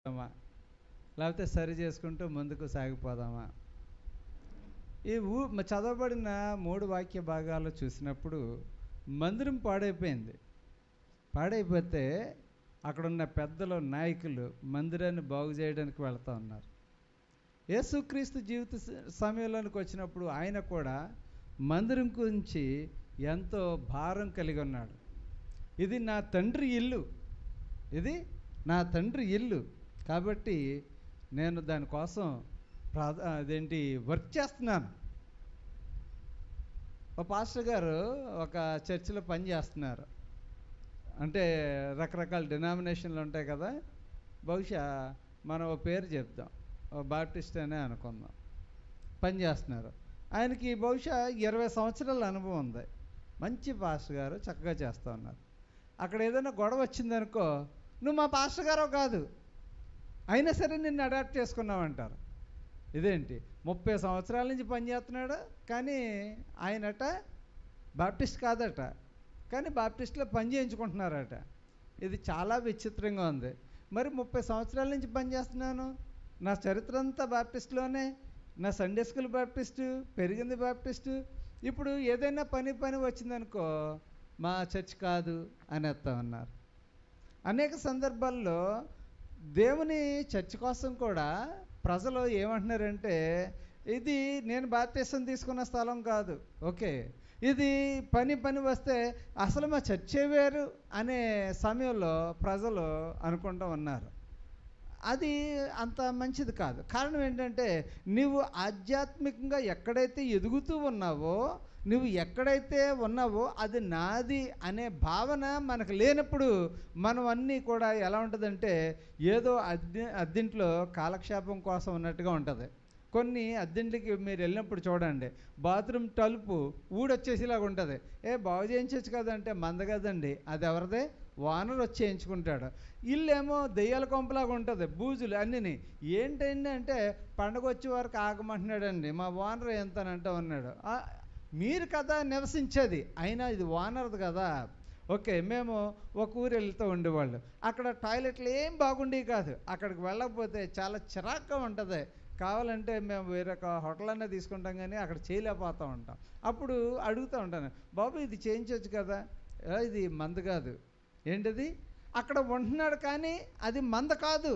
లేకపోతే సరి చేసుకుంటూ ముందుకు సాగిపోదామా? ఈ చదవబడిన 3 వాక్య భాగాలు చూసినప్పుడు మందిరం పాడైపోయింది. పాడైపోతే అక్కడున్న పెద్దలు, నాయకులు మందిరాన్ని బాగు చేయడానికి వెళ్తూ ఉన్నారు. యేసుక్రీస్తు జీవిత సమయంలోనికి వచ్చినప్పుడు ఆయన కూడా మందిరం గురించి ఎంతో భారం కలిగి ఉన్నాడు. ఇది నా తండ్రి ఇల్లు, ఇది నా తండ్రి ఇల్లు, కాబట్టి నేను దానికోసం వర్క్ చేస్తున్నాను. ఒక పాస్టర్ గారు ఒక చర్చిలో పని చేస్తున్నారు. అంటే రకరకాల డినామినేషన్లు ఉంటాయి కదా, బహుశా మనం ఓ పేరు చెప్దాం, బాప్టిస్ట్ అనే అనుకుందాం. పని చేస్తున్నారు. ఆయనకి బహుశా 20 సంవత్సరాల అనుభవం ఉంది. మంచి పాస్టర్ గారు, చక్కగా చేస్తూ ఉన్నారు. అక్కడ ఏదైనా గొడవ వచ్చిందనుకో, నువ్వు మా పాస్టర్ గారో కాదు, అయినా సరే నిన్ను అడాప్ట్ చేసుకున్నావంటారు. ఇదేంటి, 30 సంవత్సరాల నుంచి పనిచేస్తున్నాడు, కానీ ఆయనట బాప్టిస్ట్ కాదట, కానీ బాప్టిస్ట్లో పని చేయించుకుంటున్నారట. ఇది చాలా విచిత్రంగా ఉంది. మరి 30 సంవత్సరాల నుంచి పనిచేస్తున్నాను, నా చరిత్ర అంతా బాప్టిస్ట్లోనే, నా సండే స్కూల్ బాప్టిస్టు, పెరిగింది బాప్టిస్టు, ఇప్పుడు ఏదైనా పని వచ్చిందనుకో మా చర్చ్ కాదు అనేస్తా ఉన్నారు. అనేక సందర్భాల్లో దేవుని చర్చ్ కోసం కూడా ప్రజలు ఏమంటున్నారంటే, ఇది నేను బాప్టిసం తీసుకున్న స్థలం కాదు, ఓకే, ఇది పని వస్తే అసలు మా చర్చే వేరు అనే సమయంలో ప్రజలు అనుకుంటూ ఉన్నారు. అది అంత మంచిది కాదు. కారణం ఏంటంటే, నువ్వు ఆధ్యాత్మికంగా ఎక్కడైతే ఎదుగుతూ ఉన్నావో, నువ్వు ఎక్కడైతే ఉన్నావో అది నాది అనే భావన మనకు లేనప్పుడు మనం అన్నీ కూడా ఎలా ఉంటుందంటే, ఏదో అద్దెంట్లో కాలక్షేపం కోసం ఉన్నట్టుగా ఉంటుంది. కొన్ని అద్దెంట్లకి మీరు వెళ్ళినప్పుడు చూడండి, బాత్రూమ్ తలుపు ఊడొచ్చేసేలాగా ఉంటుంది. బాగు చేయించవచ్చు కదంటే, మంద కదండి, అది ఎవరిదే, ఓనర్ వచ్చి చేయించుకుంటాడు. ఇల్లేమో దెయ్యాల కొంపలాగా ఉంటుంది, బూజులు అన్నీ. ఏంటండి అంటే, పండగ వచ్చే వరకు ఆగమంటున్నాడండి మా ఓనర్ ఎంతనంటూ ఉన్నాడు. మీరు కదా నివసించేది, అయినా ఇది ఓనర్ది కదా. ఓకే, మేము ఒక ఊరు వెళ్తూ ఉండేవాళ్ళు, అక్కడ టాయిలెట్లు ఏం బాగుండేవి కాదు. అక్కడికి వెళ్ళకపోతే చాలా చిరాగ్గా ఉంటుంది. కావాలంటే మేము వేరొక హోటల్ అనే తీసుకుంటాం, కానీ అక్కడ చేయలేకపోతూ ఉంటాం. అప్పుడు అడుగుతూ ఉంటాను, బాబు ఇది చేయించవచ్చు కదా. ఇది మంద కాదు. ఏంటిది, అక్కడ ఉంటున్నాడు కానీ అది మంద కాదు,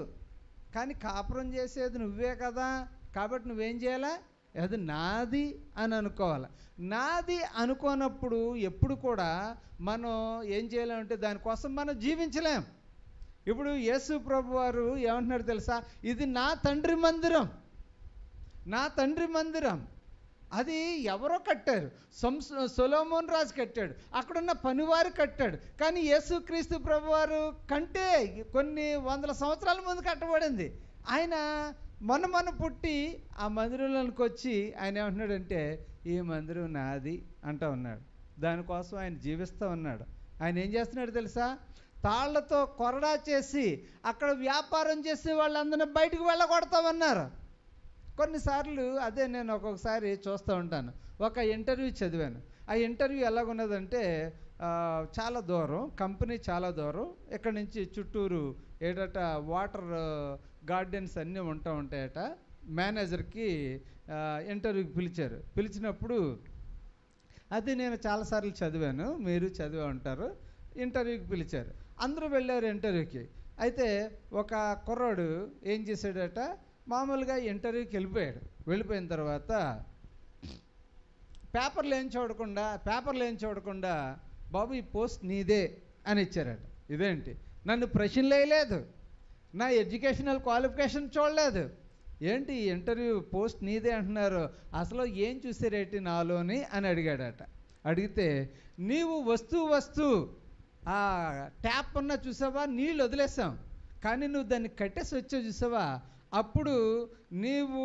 కానీ కాపురం చేసేది నువ్వే కదా, కాబట్టి నువ్వేం చేయాలా, అది నాది అని అనుకోవాలి. నాది అనుకోనప్పుడు ఎప్పుడు కూడా మనం ఏం చేయాలంటే దానికోసం మనం జీవించలేం. ఇప్పుడు యేసు ప్రభు వారు ఏమంటున్నాడు తెలుసా, ఇది నా తండ్రి మందిరం, నా తండ్రి మందిరం. అది ఎవరో కట్టారు, సొలొమోన్ రాజు కట్టాడు, అక్కడున్న పనివారు కట్టాడు. కానీ యేసుక్రీస్తు ప్రభువారు కంటే కొన్ని వందల సంవత్సరాల ముందు కట్టబడింది. ఆయన మొన్న పుట్టి ఆ మందిరంలోనికి వచ్చి ఆయన ఏమంటున్నాడంటే, ఈ మందిరం నాది అంటూ ఉన్నాడు. దానికోసం ఆయన జీవిస్తూ ఉన్నాడు. ఆయన ఏం చేస్తున్నాడు తెలుసా, తాళ్లతో కొరడా చేసి అక్కడ వ్యాపారం చేసే వాళ్ళందరినీ బయటకు వెళ్ళగొడతామన్నారు. కొన్నిసార్లు అదే నేను ఒక్కొక్కసారి చూస్తూ ఉంటాను. ఒక ఇంటర్వ్యూ చదివాను. ఆ ఇంటర్వ్యూ ఎలాగున్నదంటే, చాలా దూరం, కంపెనీ చాలా దూరం, ఇక్కడ నుంచి చుట్టూరు ఏటట వాటర్ గార్డెన్స్ అన్నీ ఉంటాయట. మేనేజర్కి ఇంటర్వ్యూకి పిలిచారు. పిలిచినప్పుడు అది నేను చాలాసార్లు చదివాను, మీరు చదివే ఉంటారు. ఇంటర్వ్యూకి పిలిచారు, అందరూ వెళ్ళారు ఇంటర్వ్యూకి. అయితే ఒక కుర్రాడు ఏం చేశాడట, మామూలుగా ఇంటర్వ్యూకి వెళ్ళిపోయిన తర్వాత పేపర్లు ఏం చూడకుండా బాబు ఈ పోస్ట్ నీదే అని ఇచ్చారట. ఇదేంటి, నన్ను ప్రశ్నలు వేయలేదు, నా ఎడ్యుకేషనల్ క్వాలిఫికేషన్ చూడలేదు, ఏంటి ఇంటర్వ్యూ పోస్ట్ నీదే అంటున్నారు, అసలు ఏం చూసారేంటి నాలోని అని అడిగాడట. అడిగితే, నీవు వస్తూ ఆ ట్యాప్ ఉన్న చూసావా, నీళ్ళు వదిలేసాం, కానీ నువ్వు దాన్ని కట్టేసి వచ్చావు చూసావా, అప్పుడు నీవు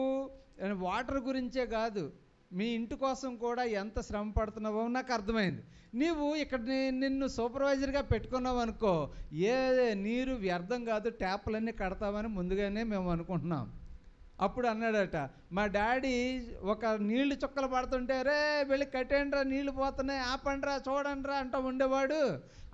వాటర్ గురించే కాదు, మీ ఇంటి కోసం కూడా ఎంత శ్రమ పడుతున్నావో నాకు అర్థమైంది. నీవు ఇక్కడ నిన్ను సూపర్వైజర్గా పెట్టుకున్నావు అనుకో, ఏ నీరు వ్యర్థం కాదు, ట్యాప్లన్నీ కడతామని ముందుగానే మేము అనుకుంటున్నాం. అప్పుడు అన్నాడట, మా డాడీ ఒక నీళ్లు చుక్కలు పడుతుంటే రే వెళ్ళి కట్టేయండిరా, నీళ్లు పోతున్నాయి, ఆపండిరా, చూడండిరా అంటూ ఉండేవాడు.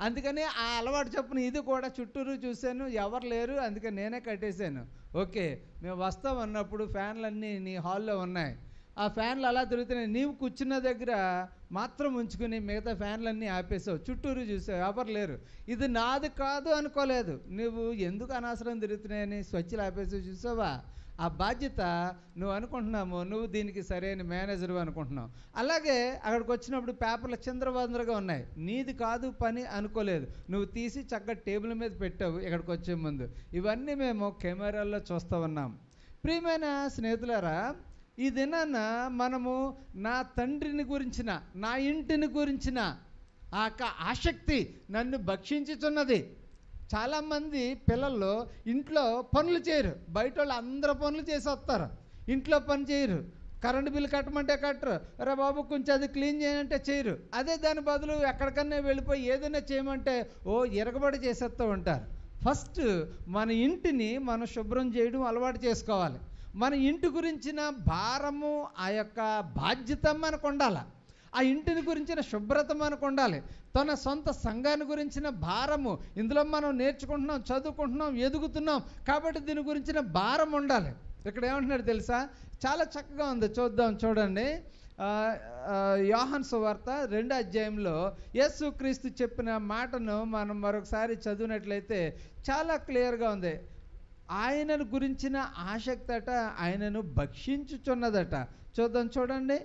అందుకని ఆ అలవాటు చొప్పున ఇది కూడా చుట్టూరు చూశాను, ఎవరు లేరు, అందుకని నేనే కట్టేశాను. ఓకే, మేము వస్తాం అన్నప్పుడు ఫ్యాన్లన్నీ నీ హాల్లో ఉన్నాయి. ఆ ఫ్యాన్లు అలా తిరుగుతున్నాయి, నీవు కూర్చున్న దగ్గర మాత్రం ఉంచుకుని మిగతా ఫ్యాన్లన్నీ ఆపేసావు, చుట్టూరు చూసావు, ఎవరు లేరు. ఇది నాది కాదు అనుకోలేదు, నువ్వు ఎందుకు అనవసరం తిరుగుతున్నాయని స్వచ్ఛలు ఆపేసావు. చూసావా, ఆ బాధ్యత నువ్వు అనుకుంటున్నాము, నువ్వు దీనికి సరైన మేనేజర్ అనుకుంటున్నావు. అలాగే అక్కడికి వచ్చినప్పుడు పేపర్లు చిందరవందరగా ఉన్నాయి, నీది కాదు పని అనుకోలేదు, నువ్వు తీసి చక్కగా టేబుల్ మీద పెట్టావు ఇక్కడికి వచ్చే ముందు. ఇవన్నీ మేము కెమెరాల్లో చూస్తూ ఉన్నాం. ప్రియమైన స్నేహితులారా, ఈ దినాన మనము నా తండ్రిని గురించిన, నా ఇంటిని గురించిన ఆ ఆసక్తి నన్ను భక్షించుచున్నది. చాలామంది పిల్లలు ఇంట్లో పనులు చేయరు, బయట వాళ్ళు అందరూ పనులు చేసి వస్తారు, ఇంట్లో పని చేయరు. కరెంటు బిల్లు కట్టమంటే కట్టరు, రే బాబు కొంచెం అది క్లీన్ చేయాలంటే చేయరు. అదే దాని బదులు ఎక్కడికన్నా వెళ్ళిపోయి ఏదైనా చేయమంటే ఎరగబడి చేసేస్తూ ఉంటారు. ఫస్ట్ మన ఇంటిని మనం శుభ్రం చేయడం అలవాటు చేసుకోవాలి. మన ఇంటి గురించిన భారము, ఆ యొక్క బాధ్యత మనకు ఉండాలి. ఆ ఇంటిని గురించిన శుభ్రత మనకు ఉండాలి. తన సొంత సంఘాన్ని గురించిన భారము, ఇందులో మనం నేర్చుకుంటున్నాం, చదువుకుంటున్నాం, ఎదుగుతున్నాం కాబట్టి దీని గురించిన భారం ఉండాలి. ఇక్కడ ఏమంటున్నాడు తెలుసా, చాలా చక్కగా ఉంది, చూడండి. యోహాను సువార్త 2వ అధ్యాయంలో యేసుక్రీస్తు చెప్పిన మాటను మనం మరొకసారి చదివినట్లయితే చాలా క్లియర్గా ఉంది. ఆయనను గురించిన ఆసక్తి అట ఆయనను భక్షించుచున్నదట. చూడండి,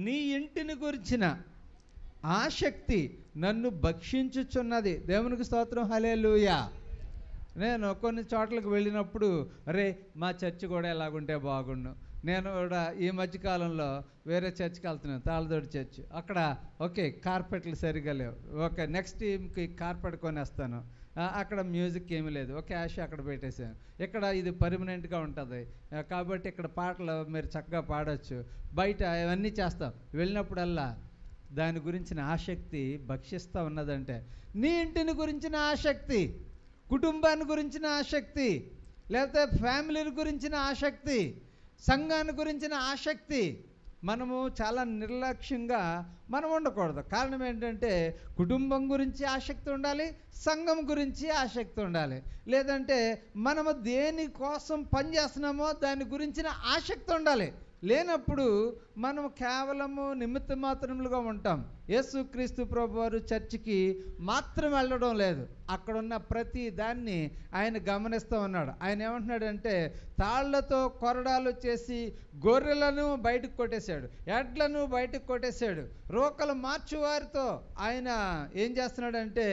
నీ ఇంటిని గురించిన ఆసక్తి నన్ను భక్షించుచున్నది. దేవునికి స్తోత్రం, హల్లెలూయా. నేను కొన్ని చోట్లకు వెళ్ళినప్పుడు అరే మా చర్చి కూడా ఎలాగుంటే బాగుండు. నేను కూడా ఈ మధ్యకాలంలో వేరే చర్చికి వెళ్తున్నాను, తాళదోడి చర్చి. అక్కడ ఓకే కార్పెట్లు సరిగా లేవు, ఓకే నెక్స్ట్ టీంకి కార్పెట్ కొనేస్తాను, అక్కడ మ్యూజిక్ ఏమీ లేదు, ఓకే క్యాష్ అక్కడ పెట్టేసాను. ఇక్కడ ఇది పర్మనెంట్గా ఉంటుంది కాబట్టి ఇక్కడ పాటలు మీరు చక్కగా పాడవచ్చు, బయట ఇవన్నీ చేస్తాం. వెళ్ళినప్పుడల్లా దాని గురించిన ఆసక్తి భక్షిస్తూ ఉన్నదంటే, నీ ఇంటిని గురించిన ఆసక్తి, కుటుంబాన్ని గురించిన ఆసక్తి, లేకపోతే ఫ్యామిలీని గురించిన ఆసక్తి, సంఘాన్ని గురించిన ఆసక్తి మనము చాలా నిర్లక్ష్యంగా మనం ఉండకూడదు. కారణం ఏంటంటే కుటుంబం గురించి ఆసక్తి ఉండాలి, సంఘం గురించి ఆసక్తి ఉండాలి. లేదంటే మనము దేని కోసం పనిచేస్తున్నామో దాని గురించిన ఆసక్తి ఉండాలి. లేనప్పుడు మనం కేవలము నిమిత్త మాత్రములుగా ఉంటాం. యేసుక్రీస్తు ప్రభువారు చర్చికి మాత్రం వెళ్ళడం లేదు, అక్కడున్న ప్రతి దాన్ని ఆయన గమనిస్తూ ఉన్నాడు. ఆయన ఏమంటున్నాడంటే తాళ్లతో కొరడాలు చేసి గొర్రెలను బయటకు కొట్టేశాడు, ఎడ్లను బయటకు కొట్టేశాడు. రోకలు మార్చువారితో ఆయన ఏం చేస్తున్నాడంటే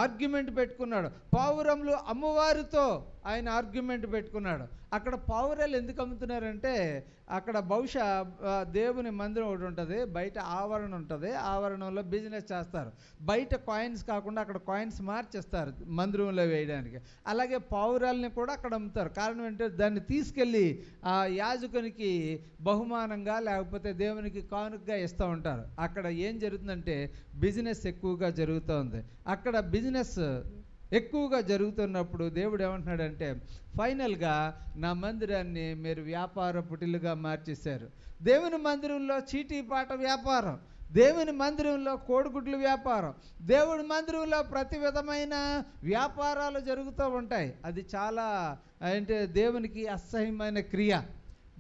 ఆర్గ్యుమెంట్ పెట్టుకున్నాడు. పావురములు అమ్మవారితో ఆయన ఆర్గ్యుమెంట్ పెట్టుకున్నాడు. అక్కడ పావురాలు ఎందుకు అమ్ముతున్నారంటే అక్కడ బహుశా దేవుని మందిరం ఒకటి ఉంటుంది, బయట ఆవరణ ఉంటుంది, ఆవరణంలో బిజినెస్ చేస్తారు. బయట కాయిన్స్ కాకుండా అక్కడ కాయిన్స్ మార్చేస్తారు మందిరంలో వేయడానికి. అలాగే పావురాలని కూడా అక్కడ అమ్ముతారు. కారణం ఏంటంటే దాన్ని తీసుకెళ్ళి ఆ యాజకునికి బహుమానంగా లేకపోతే దేవునికి కానుకగా ఇస్తూ ఉంటారు. అక్కడ ఏం జరుగుతుందంటే బిజినెస్ ఎక్కువగా జరుగుతుంది. అక్కడ బిజినెస్ ఎక్కువగా జరుగుతున్నప్పుడు దేవుడు ఏమంటున్నాడంటే ఫైనల్గా నా మందిరాన్ని మీరు వ్యాపార పుటిలుగా మార్చేశారు. దేవుని మందిరంలో చీటీపాట వ్యాపారం, దేవుని మందిరంలో కోడిగుడ్లు వ్యాపారం, దేవుని మందిరంలో ప్రతి విధమైన వ్యాపారాలు జరుగుతూ ఉంటాయి. అది చాలా అంటే దేవునికి అసహ్యమైన క్రియ.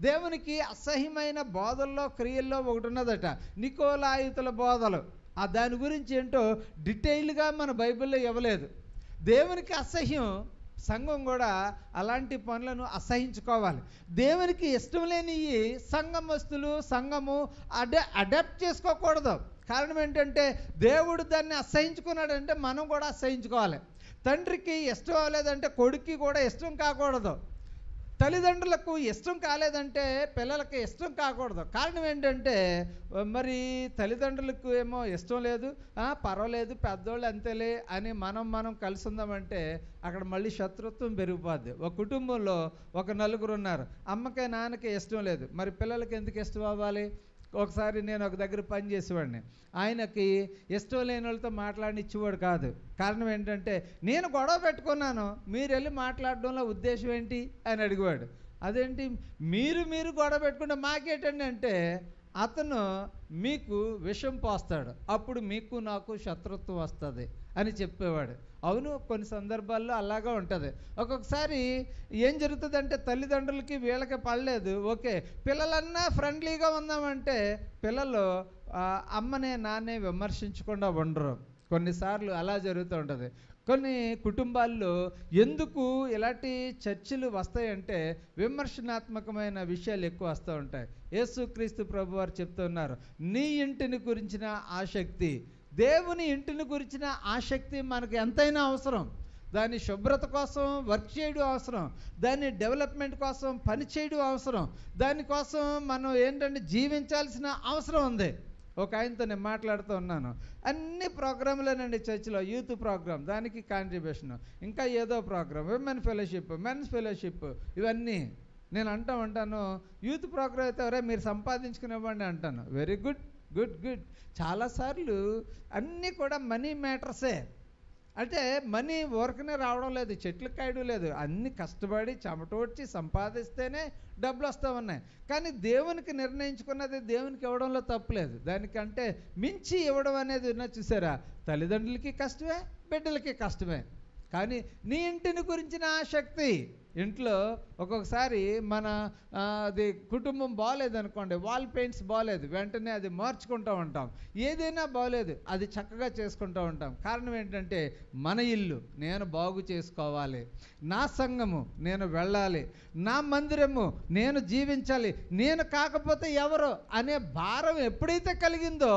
దేవునికి అసహ్యమైన బోధల్లో క్రియల్లో ఒకటి ఉన్నదట, నికోలాయితుల బోధలు. ఆ దాని గురించి ఏంటో డీటెయిల్గా మన బైబిల్లో ఇవ్వలేదు. దేవునికి అసహ్యం, సంఘం కూడా అలాంటి పనులను అసహించుకోవాలి. దేవునికి ఇష్టం లేని సంఘమస్తులు సంఘము అడాప్ట్ చేసుకోకూడదు. కారణం ఏంటంటే దేవుడు దాన్ని అసహించుకున్నాడంటే మనం కూడా అసహించుకోవాలి. తండ్రికి ఇష్టం అవ్వలేదంటే కొడుక్కి కూడా ఇష్టం కాకూడదు. తల్లిదండ్రులకు ఇష్టం కాలేదంటే పిల్లలకి ఇష్టం కాకూడదు. కారణం ఏంటంటే మరి తల్లిదండ్రులకు ఏమో ఇష్టం లేదు, పర్వాలేదు పెద్దోళ్ళు అంతేలే అని మనం కలిసి ఉందామంటే అక్కడ మళ్ళీ శత్రుత్వం పెరిగిపోద్ది. ఒక కుటుంబంలో ఒక నలుగురు ఉన్నారు, అమ్మకి నాన్నకి ఇష్టం లేదు, మరి పిల్లలకి ఎందుకు ఇష్టం అవ్వాలి? ఒకసారి నేను ఒక దగ్గర పని చేసేవాడిని. ఆయనకి ఇష్టం లేని వాళ్ళతో మాట్లాడనిచ్చేవాడు కాదు. కారణం ఏంటంటే, నేను గొడవ పెట్టుకున్నాను, మీరు వెళ్ళి మాట్లాడడంలో ఉద్దేశం ఏంటి అని అడిగేవాడు. అదేంటి మీరు గొడవ పెట్టుకుంటే మాకేంటండి అంటే, అతను మీకు విషం పోస్తాడు, అప్పుడు మీకు నాకు శత్రుత్వం వస్తుంది అని చెప్పేవాడు. అవును, కొన్ని సందర్భాల్లో అలాగా ఉంటుంది. ఒక్కొక్కసారి ఏం జరుగుతుందంటే, తల్లిదండ్రులకి వీళ్ళకి పడలేదు, ఓకే పిల్లలన్నా ఫ్రెండ్లీగా ఉందామంటే పిల్లలు అమ్మనే నాన్నే విమర్శించకుండా ఉండరు. కొన్నిసార్లు అలా జరుగుతూ ఉంటుంది. కొన్ని కుటుంబాల్లో ఎందుకు ఇలాంటి చర్చలు వస్తాయంటే, విమర్శనాత్మకమైన విషయాలు ఎక్కువ వస్తూ ఉంటాయి. యేసుక్రీస్తు ప్రభువారు చెప్తున్నారు, నీ ఇంటిని గురించిన ఆసక్తి, దేవుని ఇంటిని గురించిన ఆసక్తి మనకు ఎంతైనా అవసరం. దాని శుభ్రత కోసం వర్క్ చేయడం అవసరం, దాని డెవలప్మెంట్ కోసం పని చేయడం అవసరం, దానికోసం మనం ఏంటంటే జీవించాల్సిన అవసరం ఉంది. ఒక ఆయనతో నేను మాట్లాడుతూ ఉన్నాను, అన్ని ప్రోగ్రాంలోనండి చర్చిలో, యూత్ ప్రోగ్రామ్ దానికి కాంట్రిబ్యూషన్, ఇంకా ఏదో programme, women fellowship, men's fellowship, ఇవన్నీ నేను ఉంటాను. యూత్ ప్రోగ్రామ్ అయితే ఎవరే మీరు సంపాదించుకునివ్వండి అంటాను. Very good good good. చాలాసార్లు అన్నీ కూడా మనీ మ్యాటర్సే. అంటే మనీ ఊరకనే రావడం లేదు, చెట్లు కాయడం లేదు, అన్ని కష్టపడి చెమటోడ్చి సంపాదిస్తేనే డబ్బులు వస్తూ ఉన్నాయి. కానీ దేవునికి నిర్ణయించుకున్నది దేవునికి ఇవ్వడంలో తప్పులేదు. దానికంటే మించి ఇవ్వడం అనేది ఉన్న చూసారా, తల్లిదండ్రులకి కష్టమే, బిడ్డలకి కష్టమే. కానీ నీ ఇంటిని గురించిన ఆసక్తి, ఇంట్లో ఒక్కొక్కసారి మన అది కుటుంబం బాగోలేదనుకోండి, వాల్ పెయింట్స్ బాగోలేదు, వెంటనే అది మార్చుకుంటూ ఉంటాం. ఏదైనా బాగోలేదు అది చక్కగా చేసుకుంటూ ఉంటాం. కారణం ఏంటంటే, మన ఇల్లు నేను బాగు చేసుకోవాలి, నా సంఘము నేను వెళ్ళాలి, నా మందిరము నేను జీవించాలి, నేను కాకపోతే ఎవరు అనే భారం ఎప్పుడైతే కలిగిందో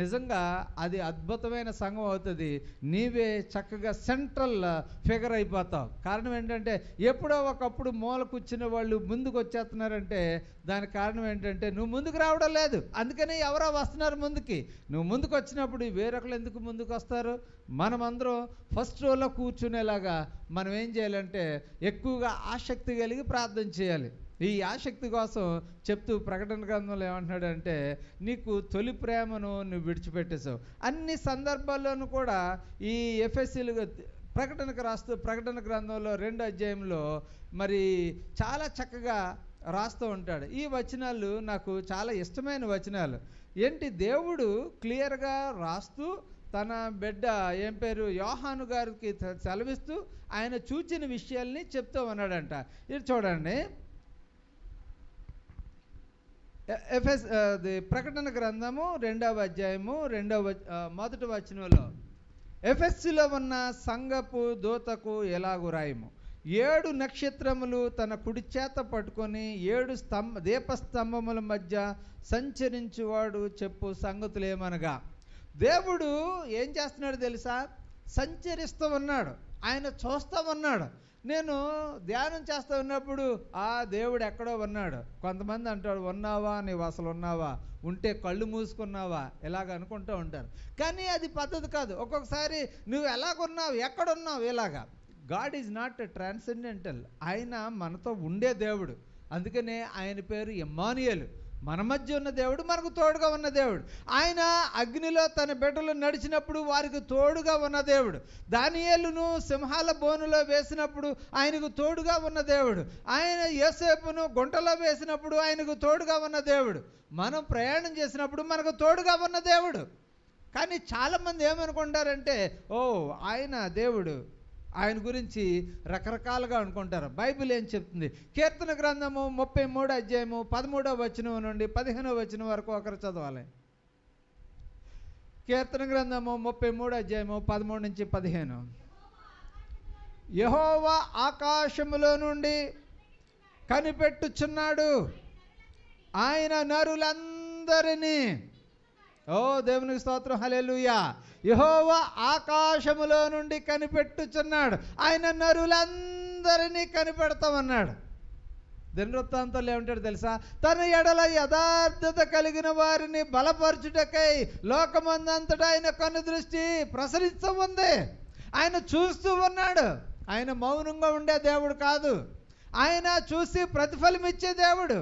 నిజంగా అది అద్భుతమైన సంఘం అవుతుంది. నీవే చక్కగా సెంట్రల్ ఫిగర్ అయిపోతావు. కారణం ఏంటంటే, ఎప్పుడో ఒకప్పుడు మూల కూర్చున్న వాళ్ళు ముందుకు వచ్చేస్తున్నారంటే దానికి కారణం ఏంటంటే, నువ్వు ముందుకు రావడం లేదు, అందుకని ఎవరో వస్తున్నారు ముందుకి. నువ్వు ముందుకు వచ్చినప్పుడు వేరొకరు ఎందుకు ముందుకు వస్తారు? మనమందరం ఫస్ట్ రోలో కూర్చునేలాగా మనం ఏం చేయాలంటే, ఎక్కువగా ఆసక్తి కలిగి ప్రార్థన చేయాలి. ఈ ఆసక్తి కోసం చెప్తూ ప్రకటన గ్రంథంలో ఏమంటున్నాడంటే, నీకు తొలి ప్రేమను నువ్వు విడిచిపెట్టేసావు. అన్ని సందర్భాల్లోనూ కూడా ఈ ఎఫెసీలు ప్రకటన గ్రంథంలో 2వ అధ్యాయంలో మరి చాలా చక్కగా రాస్తూ ఉంటాడు. ఈ వచనాలు నాకు చాలా ఇష్టమైన వచనాలు. ఏంటి, దేవుడు క్లియర్గా రాస్తూ తన బిడ్డ ఏం పేరు యోహాను గారికి సెలవిస్తూ ఆయన చూచిన విషయాల్ని చెప్తూ ఉన్నాడంట. ఇది చూడండి, ప్రకటన గ్రంథము 2వ అధ్యాయము 1వ వచనంలో, ఎఫెస్సులో ఉన్న సంఘపు దూతకు ఎలాగు రాయము, 7 నక్షత్రములు తన కుడి చేత పట్టుకొని 7 దీపస్తంభముల మధ్య సంచరించువాడు చెప్పు సంగతులేమనగా. దేవుడు ఏం చేస్తున్నాడు తెలుసా? సంచరిస్తూ ఉన్నాడు, ఆయన చూస్తూ ఉన్నాడు. నేను ధ్యానం చేస్తూ ఉన్నప్పుడు ఆ దేవుడు ఎక్కడో ఉన్నాడు. కొంతమంది అంటాడు, ఉన్నావా, నీవు అసలు ఉన్నావా, ఉంటే కళ్ళు మూసుకున్నావా, ఇలాగ అనుకుంటూ ఉంటారు. కానీ అది పద్ధతి కాదు. ఒక్కొక్కసారి నువ్వు ఎలాగున్నావు, ఎక్కడున్నావు, ఇలాగా. గాడ్ ఈజ్ నాట్ ట్రాన్సెండెంటల్, ఆయన మనతో ఉండే దేవుడు. అందుకనే ఆయన పేరు ఇమ్మానుయేలు, మన మధ్య ఉన్న దేవుడు, మనకు తోడుగా ఉన్న దేవుడు. ఆయన అగ్నిలో తన బిడ్డలు నడిచినప్పుడు వారికి తోడుగా ఉన్న దేవుడు. దానియేలును సింహాల బోనులో వేసినప్పుడు ఆయనకు తోడుగా ఉన్న దేవుడు. ఆయన యోసేపును గుంటలో వేసినప్పుడు ఆయనకు తోడుగా ఉన్న దేవుడు. మనం ప్రయాణం చేసినప్పుడు మనకు తోడుగా ఉన్న దేవుడు. కానీ చాలామంది ఏమనుకుంటారంటే, ఓ ఆయన దేవుడు, ఆయన గురించి రకరకాలుగా అనుకుంటారు. బైబిల్ ఏం చెప్తుంది? కీర్తన గ్రంథము 33వ అధ్యాయము 13వ వచనం నుండి 15వ వచనం వరకు ఒకరు చదవాలి. కీర్తన గ్రంథము 33వ అధ్యాయము 13 నుంచి 15. యెహోవా ఆకాశములో నుండి కనిపెట్టుచున్నాడు, ఆయన నరులందరినీ, ఓ దేవునికి స్తోత్రం, హల్లెలూయా. యెహోవా ఆకాశములో నుండి కనిపెట్టుచున్నాడు, ఆయన నరులందరినీ కనిపెడతామన్నాడు. దినవృత్తాంతంలో ఏమంటాడు తెలుసా? తన ఎడల యథార్థత కలిగిన వారిని బలపరచుటకై లోకమందంతటా ఆయన కన్ను దృష్టి ప్రసరిస్తూ ఉంది. ఆయన చూస్తూ ఉన్నాడు. ఆయన మౌనంగా ఉండే దేవుడు కాదు, ఆయన చూసి ప్రతిఫలం ఇచ్చే దేవుడు.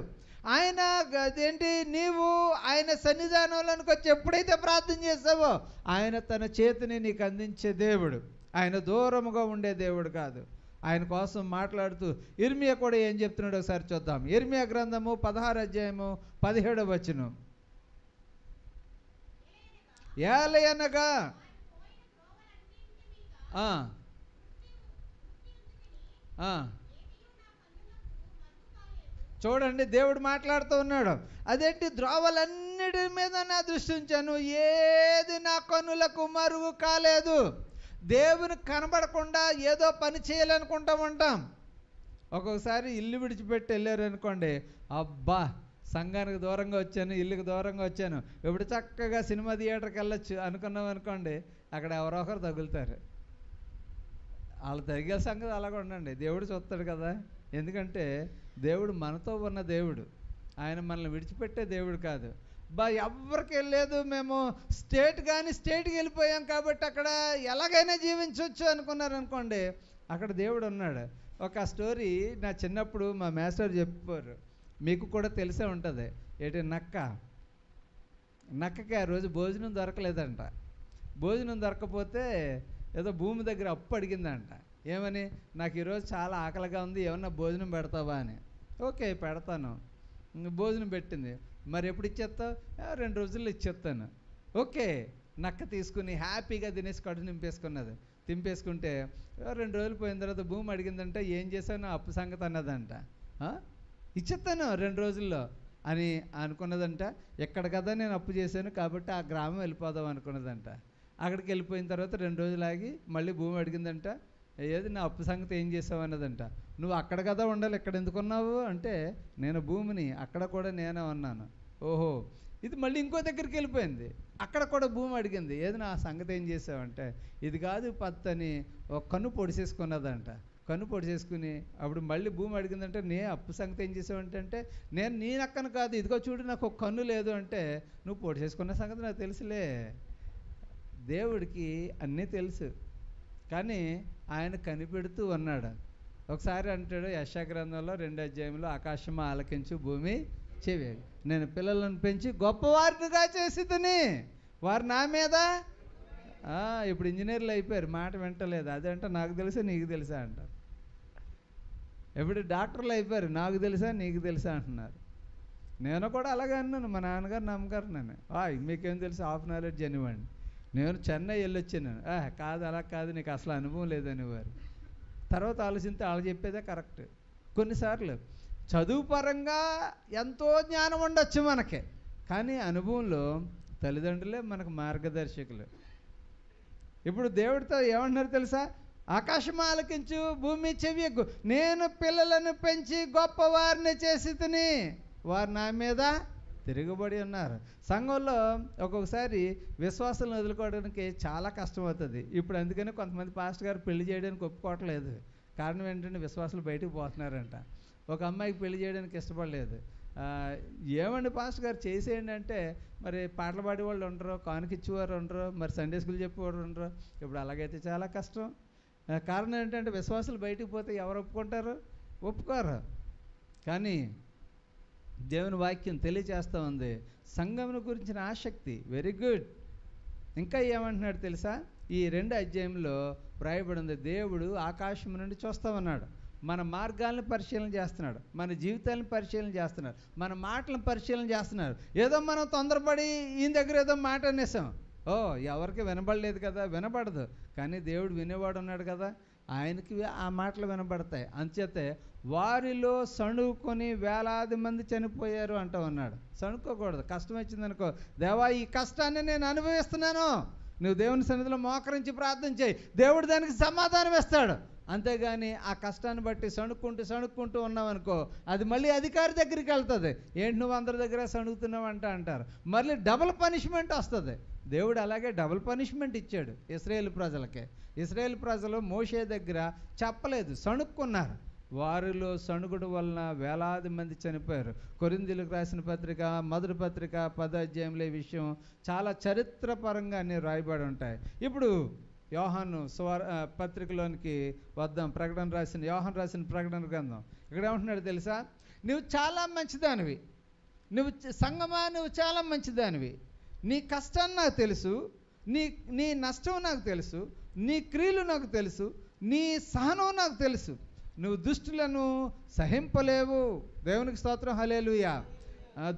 ఆయన అదేంటి, నీవు ఆయన సన్నిధానంలోనికి వచ్చి ఎప్పుడైతే ప్రార్థన చేసావో ఆయన తన చేతిని నీకు అందించే దేవుడు. ఆయన దూరముగా ఉండే దేవుడు కాదు. ఆయన కోసం మాట్లాడుతూ ఇర్మియా కూడా ఏం చెప్తున్నాడు ఒకసారి చూద్దాం. ఇర్మియా గ్రంథము 16 అధ్యాయము 17వ వచనం. ఏలయనగా చూడండి, దేవుడు మాట్లాడుతూ ఉన్నాడు. అదేంటి, ద్రోవలన్నిటి మీద నా దృష్టి ఉంచాను, ఏది నా కన్నులకు మరుగు కాలేదు. దేవుని కనబడకుండా ఏదో పని చేయాలనుకుంటూ ఉంటాం. ఒక్కొక్కసారి ఇల్లు విడిచిపెట్టి వెళ్ళారు అనుకోండి, అబ్బా సంఘానికి దూరంగా వచ్చాను, ఇల్లుకి దూరంగా వచ్చాను, ఇప్పుడు చక్కగా సినిమా థియేటర్కి వెళ్ళొచ్చు అనుకున్నాం అనుకోండి, అక్కడ ఎవరో ఒకరు తగులుతారు. వాళ్ళు తగిలే సంగతి అలాగ ఉండండి, దేవుడు చూస్తాడు కదా. ఎందుకంటే దేవుడు మనతో ఉన్న దేవుడు, ఆయన మనల్ని విడిచిపెట్టే దేవుడు కాదు. ఎవరికి వెళ్ళలేదు, మేము స్టేట్కి వెళ్ళిపోయాం కాబట్టి అక్కడ ఎలాగైనా జీవించవచ్చు అనుకున్నారనుకోండి, అక్కడ దేవుడు ఉన్నాడు. ఒక స్టోరీ నా చిన్నప్పుడు మా మాస్టర్ చెప్పారు, మీకు కూడా తెలిసే ఉంటుంది. ఏంటి, నక్కకి ఆ రోజు భోజనం దొరకలేదంట. భోజనం దొరకపోతే ఏదో భూమి దగ్గర అప్పు అడిగిందంట. ఏమని, నాకు ఈరోజు చాలా ఆకలిగా ఉంది, ఏమన్నా భోజనం పెడతావా అని. ఓకే పెడతాను. భోజనం పెట్టింది. మరి ఎప్పుడు ఇచ్చేస్తావు? 2 రోజుల్లో ఇచ్చేస్తాను. ఓకే, నక్క తీసుకుని హ్యాపీగా తినేసి కడుపు తింపేసుకుంటే 2 రోజులు పోయిన తర్వాత భూమి అడిగిందంటే, ఏం చేశాను అప్పు సంగతి అన్నదంట. ఇచ్చేస్తాను 2 రోజుల్లో అని అనుకున్నదంట. ఎక్కడ కదా నేను అప్పు చేశాను కాబట్టి ఆ గ్రామం వెళ్ళిపోదాం అనుకున్నదంట. అక్కడికి వెళ్ళిపోయిన తర్వాత 2 రోజులు ఆగి మళ్ళీ భూమి అడిగిందంట, ఏది నా అప్పు సంగతి ఏం చేసావు అన్నదంట. నువ్వు అక్కడ కదా ఉండాలి, ఇక్కడ ఎందుకున్నావు అంటే, నేను భూమిని అక్కడ కూడా నేనే ఉన్నాను. ఓహో, ఇది మళ్ళీ ఇంకో దగ్గరికి వెళ్ళిపోయింది. అక్కడ కూడా భూమి అడిగింది, ఏది నా సంగతి ఏం చేసావంటే, ఇది కాదు పత్తని ఒక కన్ను పొడిసేసుకున్నదంట. కన్ను పొడిసేసుకుని అప్పుడు మళ్ళీ భూమి అడిగిందంటే, అప్పు సంగతి ఏం చేసావంటే, నేను నీ నక్కను కాదు, ఇదిగో చూడు నాకు ఒక కన్ను లేదు అంటే, నువ్వు పొడిసేసుకున్న సంగతి నాకు తెలుసులే. దేవుడికి అన్నీ తెలుసు, కానీ ఆయన కనిపెడుతూ ఉన్నాడు. ఒకసారి అంటాడు యెషయా గ్రంథంలో 2వ అధ్యాయంలో, ఆకాశమా ఆలకించు, భూమి చెవి, నేను పిల్లలను పెంచి గొప్పవారినిగా చేసితిని, వారు నా మీద. ఇప్పుడు ఇంజనీర్లు అయిపోయారు, మాట వింటలేదు. అదంటే నాకు తెలుసా నీకు తెలుసా అంటారు. ఇప్పుడు డాక్టర్లు అయిపోయారు, నాకు తెలుసా నీకు తెలుసా అంటున్నారు. నేను కూడా అలాగే అన్నాను, మా నాన్నగారు నమ్మగారు నన్ను, మీకేం తెలుసు, హాఫ్ నాలెడ్జ్ అనివ్వండి. నేను చెన్నై వెళ్ళొచ్చాను, కాదు అలా కాదు, నీకు అసలు అనుభవం లేదనేవారు. తర్వాత ఆలోచిస్తే వాళ్ళు చెప్పేదే కరెక్ట్. కొన్నిసార్లు చదువు పరంగా ఎంతో జ్ఞానం ఉండొచ్చు మనకి, కానీ అనుభవంలో తల్లిదండ్రులే మనకు మార్గదర్శకులు. ఇప్పుడు దేవుడితో ఏమంటున్నారు తెలుసా, ఆకాశం ఆలకించు, భూమి చెవియకు, నేను పిల్లలను పెంచి గొప్పవారిని చేసి తిని, వారు నా మీద తిరుగుబడి ఉన్నారు. సంఘంలో ఒక్కొక్కసారి విశ్వాసాలను వదులుకోవడానికి చాలా కష్టం అవుతుంది. ఇప్పుడు అందుకని కొంతమంది పాస్టర్ గారు పెళ్లి చేయడానికి ఒప్పుకోవట్లేదు. కారణం ఏంటంటే విశ్వాసాలు బయటకు పోతున్నారంట. ఒక అమ్మాయికి పెళ్లి చేయడానికి ఇష్టపడలేదు. ఏమండి పాస్టర్ గారు చేసేయండి అంటే, మరి పాటలు పాడేవాళ్ళు ఉండరు, కానుకిచ్చేవారు ఉండరు, మరి సండే స్కూల్ చెప్పేవారు ఉండరు. ఇప్పుడు అలాగైతే చాలా కష్టం. కారణం ఏంటంటే విశ్వాసాలు బయటకు పోతే ఎవరు ఒప్పుకుంటారు? ఒప్పుకోరు. కానీ దేవుని వాక్యం తెలియజేస్తూ ఉంది సంఘమును గురించిన ఆసక్తి. Very good. ఇంకా ఏమంటున్నాడు తెలుసా, ఈ 2వ అధ్యాయంలో వ్రాయబడి ఉంది, దేవుడు ఆకాశం నుండి చూస్తూ ఉన్నాడు, మన మార్గాలను పరిశీలన చేస్తున్నాడు, మన జీవితాలను పరిశీలన చేస్తున్నాడు, మన మాటలను పరిశీలన చేస్తున్నారు. ఏదో మనం తొందరపడి ఈయన దగ్గర ఏదో మాట అనేసాం, ఎవరికి వినబడలేదు కదా, వినబడదు, కానీ దేవుడు వినేవాడు ఉన్నాడు కదా, ఆయనకి ఆ మాటలు వినబడతాయి. అంచేతే వారిలో సణుకొని వేలాది మంది చనిపోయారు అంటూ ఉన్నాడు. సణుకోకూడదు. కష్టం వచ్చిందనుకో, దేవా ఈ కష్టాన్ని నేను అనుభవిస్తున్నాను, నువ్వు దేవుని సన్నిధిలో మోకరించి ప్రార్థన చేయి, దేవుడు దానికి సమాధానం ఇస్తాడు. అంతేగాని ఆ కష్టాన్ని బట్టి సణుక్కుంటూ ఉన్నావనుకో, అది మళ్ళీ అధికారి దగ్గరికి వెళ్తుంది. ఏంటి నువ్వు అందరి దగ్గర సణుగుతున్నావు అంటారు. మళ్ళీ డబుల్ పనిష్మెంట్ వస్తుంది. దేవుడు అలాగే డబుల్ పనిష్మెంట్ ఇచ్చాడు ఇశ్రాయేలు ప్రజలకే. ఇశ్రాయేలు ప్రజలు మోషే దగ్గర చెప్పలేదు, సణుక్కున్నారు. వారిలో సణుగుడు వలన వేలాది మంది చనిపోయారు. కొరింథీయులకు రాసిన పత్రిక మొదటి పత్రిక 10వ అధ్యాయంలో ఈ విషయం చాలా చరిత్రపరంగా అన్నీ రాయబడి ఉంటాయి. ఇప్పుడు యోహాను పత్రికలోనికి వద్దాం. యోహాను రాసిన ప్రకటన గ్రంథం. ఇక్కడ ఏమంటున్నాడు తెలుసా? నువ్వు చాలా మంచిదానివి, సంగమా నువ్వు చాలా మంచిదానివి. నీ కష్టాన్ని నాకు తెలుసు, నీ నష్టం నాకు తెలుసు, నీ క్రియలు నాకు తెలుసు, నీ సహనం నాకు తెలుసు. నువ్వు దుష్టులను సహింపలేవు. దేవునికి స్తోత్రం, హల్లెలూయా.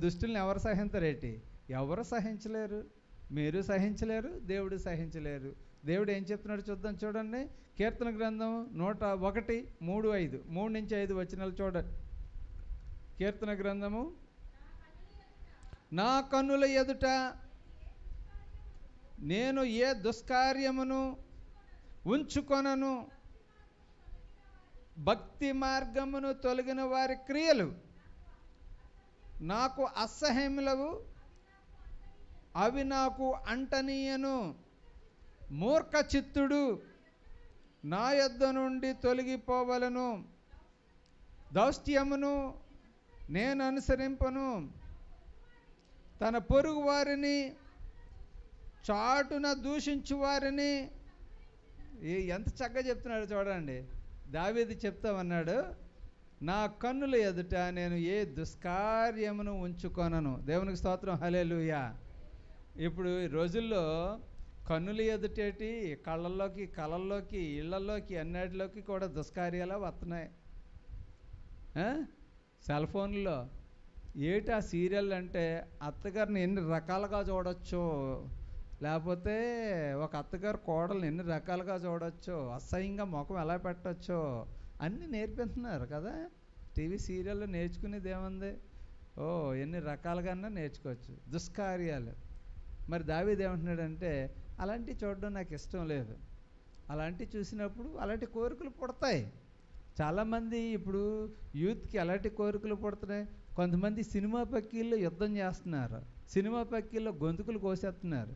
దుష్టులను ఎవరు సహించరేటి? ఎవరు సహించలేరు. మీరు సహించలేరు, దేవుడు సహించలేరు. దేవుడు ఏం చెప్తున్నాడు చూద్దాం. చూడండి, కీర్తన గ్రంథం 101, 3-5 వచనాలు చూడండి. కీర్తన గ్రంథము, నా కన్నుల ఎదుట నేను ఏ దుష్కార్యమును ఉంచుకొనను, భక్తి మార్గమును తొలగిన వారి క్రియలు నాకు అసహ్యములవు, అవి నాకు అంటనీయను. మూర్ఖ చిత్తుడు నా యొద్ద నుండి తొలగిపోవలను, దౌష్ట్యమును నేను అనుసరింపను. తన పొరుగు వారిని చాటున దూషించు వారిని, ఎంత చక్కగా చెప్తున్నాడు చూడండి. దావీదు చెప్తామన్నాడు, నా కన్నుల ఎదుట నేను ఏ దుష్కార్యమును ఉంచుకొనను. దేవునికి స్తోత్రం, హల్లెలూయా. ఇప్పుడు ఈ రోజుల్లో కన్నుల ఎదుటేటి, కళ్ళల్లోకి ఇళ్లలోకి అన్నిటిలోకి కూడా దుష్కార్యాలు వస్తున్నాయి. సెల్ ఫోన్లో ఏటి ఆ సీరియల్ అంటే అత్తగారిని ఎన్ని రకాలుగా చూడొచ్చు, లేకపోతే ఒక అత్తగారు కోడల్ని ఎన్ని రకాలుగా చూడొచ్చు, అసహ్యంగా ముఖం ఎలా పెట్టచ్చో అన్నీ నేర్పిస్తున్నారు కదా. టీవీ సీరియల్లో నేర్చుకునేది ఏముంది? ఎన్ని రకాలుగా నేర్చుకోవచ్చు దుష్కార్యాలు. మరి దావీదు ఏమంటున్నాడంటే, అలాంటివి చూడడం నాకు ఇష్టం లేదు. అలాంటివి చూసినప్పుడు అలాంటి కోరికలు పుడతాయి. చాలామంది ఇప్పుడు యూత్కి అలాంటి కోరికలు పుడుతున్నాయి. కొంతమంది సినిమా పక్కీల్లో యుద్ధం చేస్తున్నారు, సినిమా పక్కీల్లో గొంతుకులు కోసేస్తున్నారు,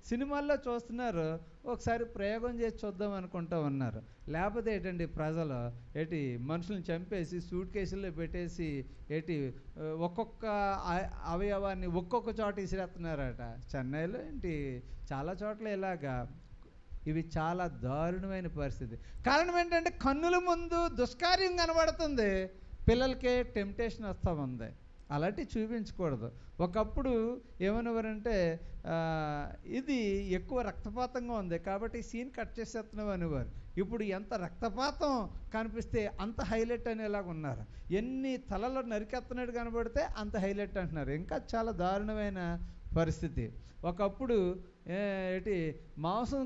సినిమాల్లో చూస్తున్నారు. ఒకసారి ప్రయోగం చేసి చూద్దాం అనుకుంటూ ఉన్నారు. లేకపోతే ఏంటండి, ప్రజలు మనుషులను చంపేసి సూట్ కేసుల్లో పెట్టేసి ఒక్కొక్క అవయవాన్ని ఒక్కొక్క చోట ఇసిరేస్తున్నారట. చెన్నైలో చాలా చోట్ల ఇలాగా. ఇవి చాలా దారుణమైన పరిస్థితి. కారణం ఏంటంటే, కన్నుల ముందు దుష్కార్యం కనబడుతుంది, పిల్లలకే టెంప్టేషన్ వస్తూ ఉంది. అలాంటివి చూపించకూడదు. ఒకప్పుడు ఏమనేవారంటే, ఇది ఎక్కువ రక్తపాతంగా ఉంది కాబట్టి సీన్ కట్ చేసేస్తున్నాం అనేవారు. ఇప్పుడు ఎంత రక్తపాతం కనిపిస్తే అంత హైలైట్ అనేలాగా ఉన్నారు. ఎన్ని తలలో నరికెత్తనట్టు కనబడితే అంత హైలైట్ అంటున్నారు. ఇంకా చాలా దారుణమైన పరిస్థితి. ఒకప్పుడు మాంసం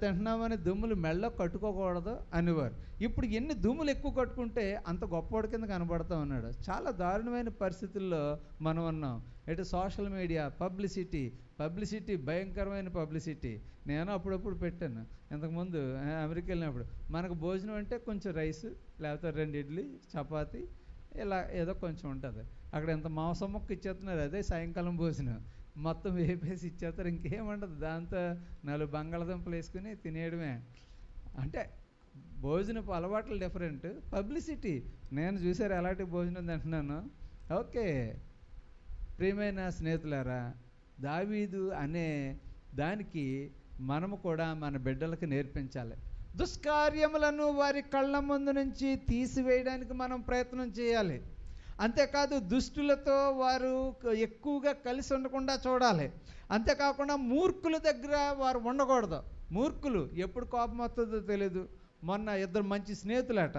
తింటున్నామని దుమ్ములు మెళ్ళ కట్టుకోకూడదు అనేవారు. ఇప్పుడు ఎన్ని దుమ్ములు ఎక్కువ కట్టుకుంటే అంత గొప్పవాడి కింద కనబడుతూ ఉన్నాడు. చాలా దారుణమైన పరిస్థితుల్లో మనం ఉన్నాం. సోషల్ మీడియా పబ్లిసిటీ భయంకరమైన పబ్లిసిటీ. నేను అప్పుడప్పుడు పెట్టాను. ఇంతకుముందు అమెరికా వెళ్ళినప్పుడు మనకు భోజనం అంటే కొంచెం రైస్, లేకపోతే 2 ఇడ్లీ, చపాతీ, ఇలా ఏదో కొంచెం ఉంటుంది. అక్కడ ఎంత మాంసం మొక్క ఇచ్చేస్తున్నారు. అదే సాయంకాలం భోజనం మొత్తం వేపేసి ఇచ్చేస్తారు. ఇంకేముండదు. దాంతో 4 బంగాళదుంపలు వేసుకుని తినేయడమే. అంటే భోజనపు అలవాట్లు డిఫరెంట్, పబ్లిసిటీ. నేను చూసారు ఎలాంటి భోజనం తింటున్నాను. ఓకే, ప్రియమైన స్నేహితులారా, దావీదు అనే దానికి మనము కూడా మన బిడ్డలకు నేర్పించాలి. దుష్కార్యములను వారి కళ్ళ ముందు నుంచి తీసివేయడానికి మనం ప్రయత్నం చేయాలి. అంతేకాదు, దుష్టులతో వారు ఎక్కువగా కలిసి ఉండకుండా చూడాలి. అంతేకాకుండా మూర్ఖుల దగ్గర వారు ఉండకూడదు. మూర్ఖులు ఎప్పుడు కోపం వస్తుందో తెలియదు. మొన్న 2 మంచి స్నేహితులట,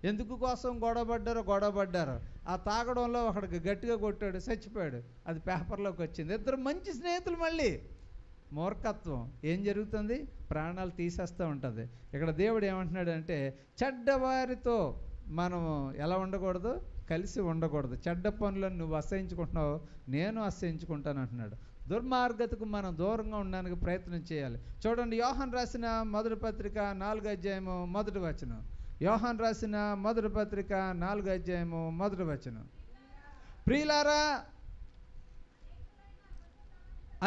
ఎందుకు కోసం గొడవపడ్డారో ఆ తాగడంలో ఒకడికి గట్టిగా కొట్టాడు, చచ్చిపోయాడు. అది పేపర్లోకి వచ్చింది. 2 మంచి స్నేహితులు. మళ్ళీ మూర్ఖత్వం ఏం జరుగుతుంది? ప్రాణాలు తీసేస్తూ ఉంటుంది. ఇక్కడ దేవుడు ఏమంటున్నాడు అంటే, చెడ్డవారితో మనం ఎలా ఉండకూడదు? కలిసి ఉండకూడదు. చెడ్డ పనులను నువ్వు అసహించుకుంటున్నావు, నేను అసహించుకుంటాను అంటున్నాడు. దుర్మార్గతకు మనం దూరంగా ఉండడానికి ప్రయత్నం చేయాలి. చూడండి, యోహాను రాసిన మొదటి పత్రిక 4వ అధ్యాయము 1వ వచనం. యోహాను రాసిన మొదటి పత్రిక 4వ అధ్యాయము 1వ వచనం. ప్రియులారా,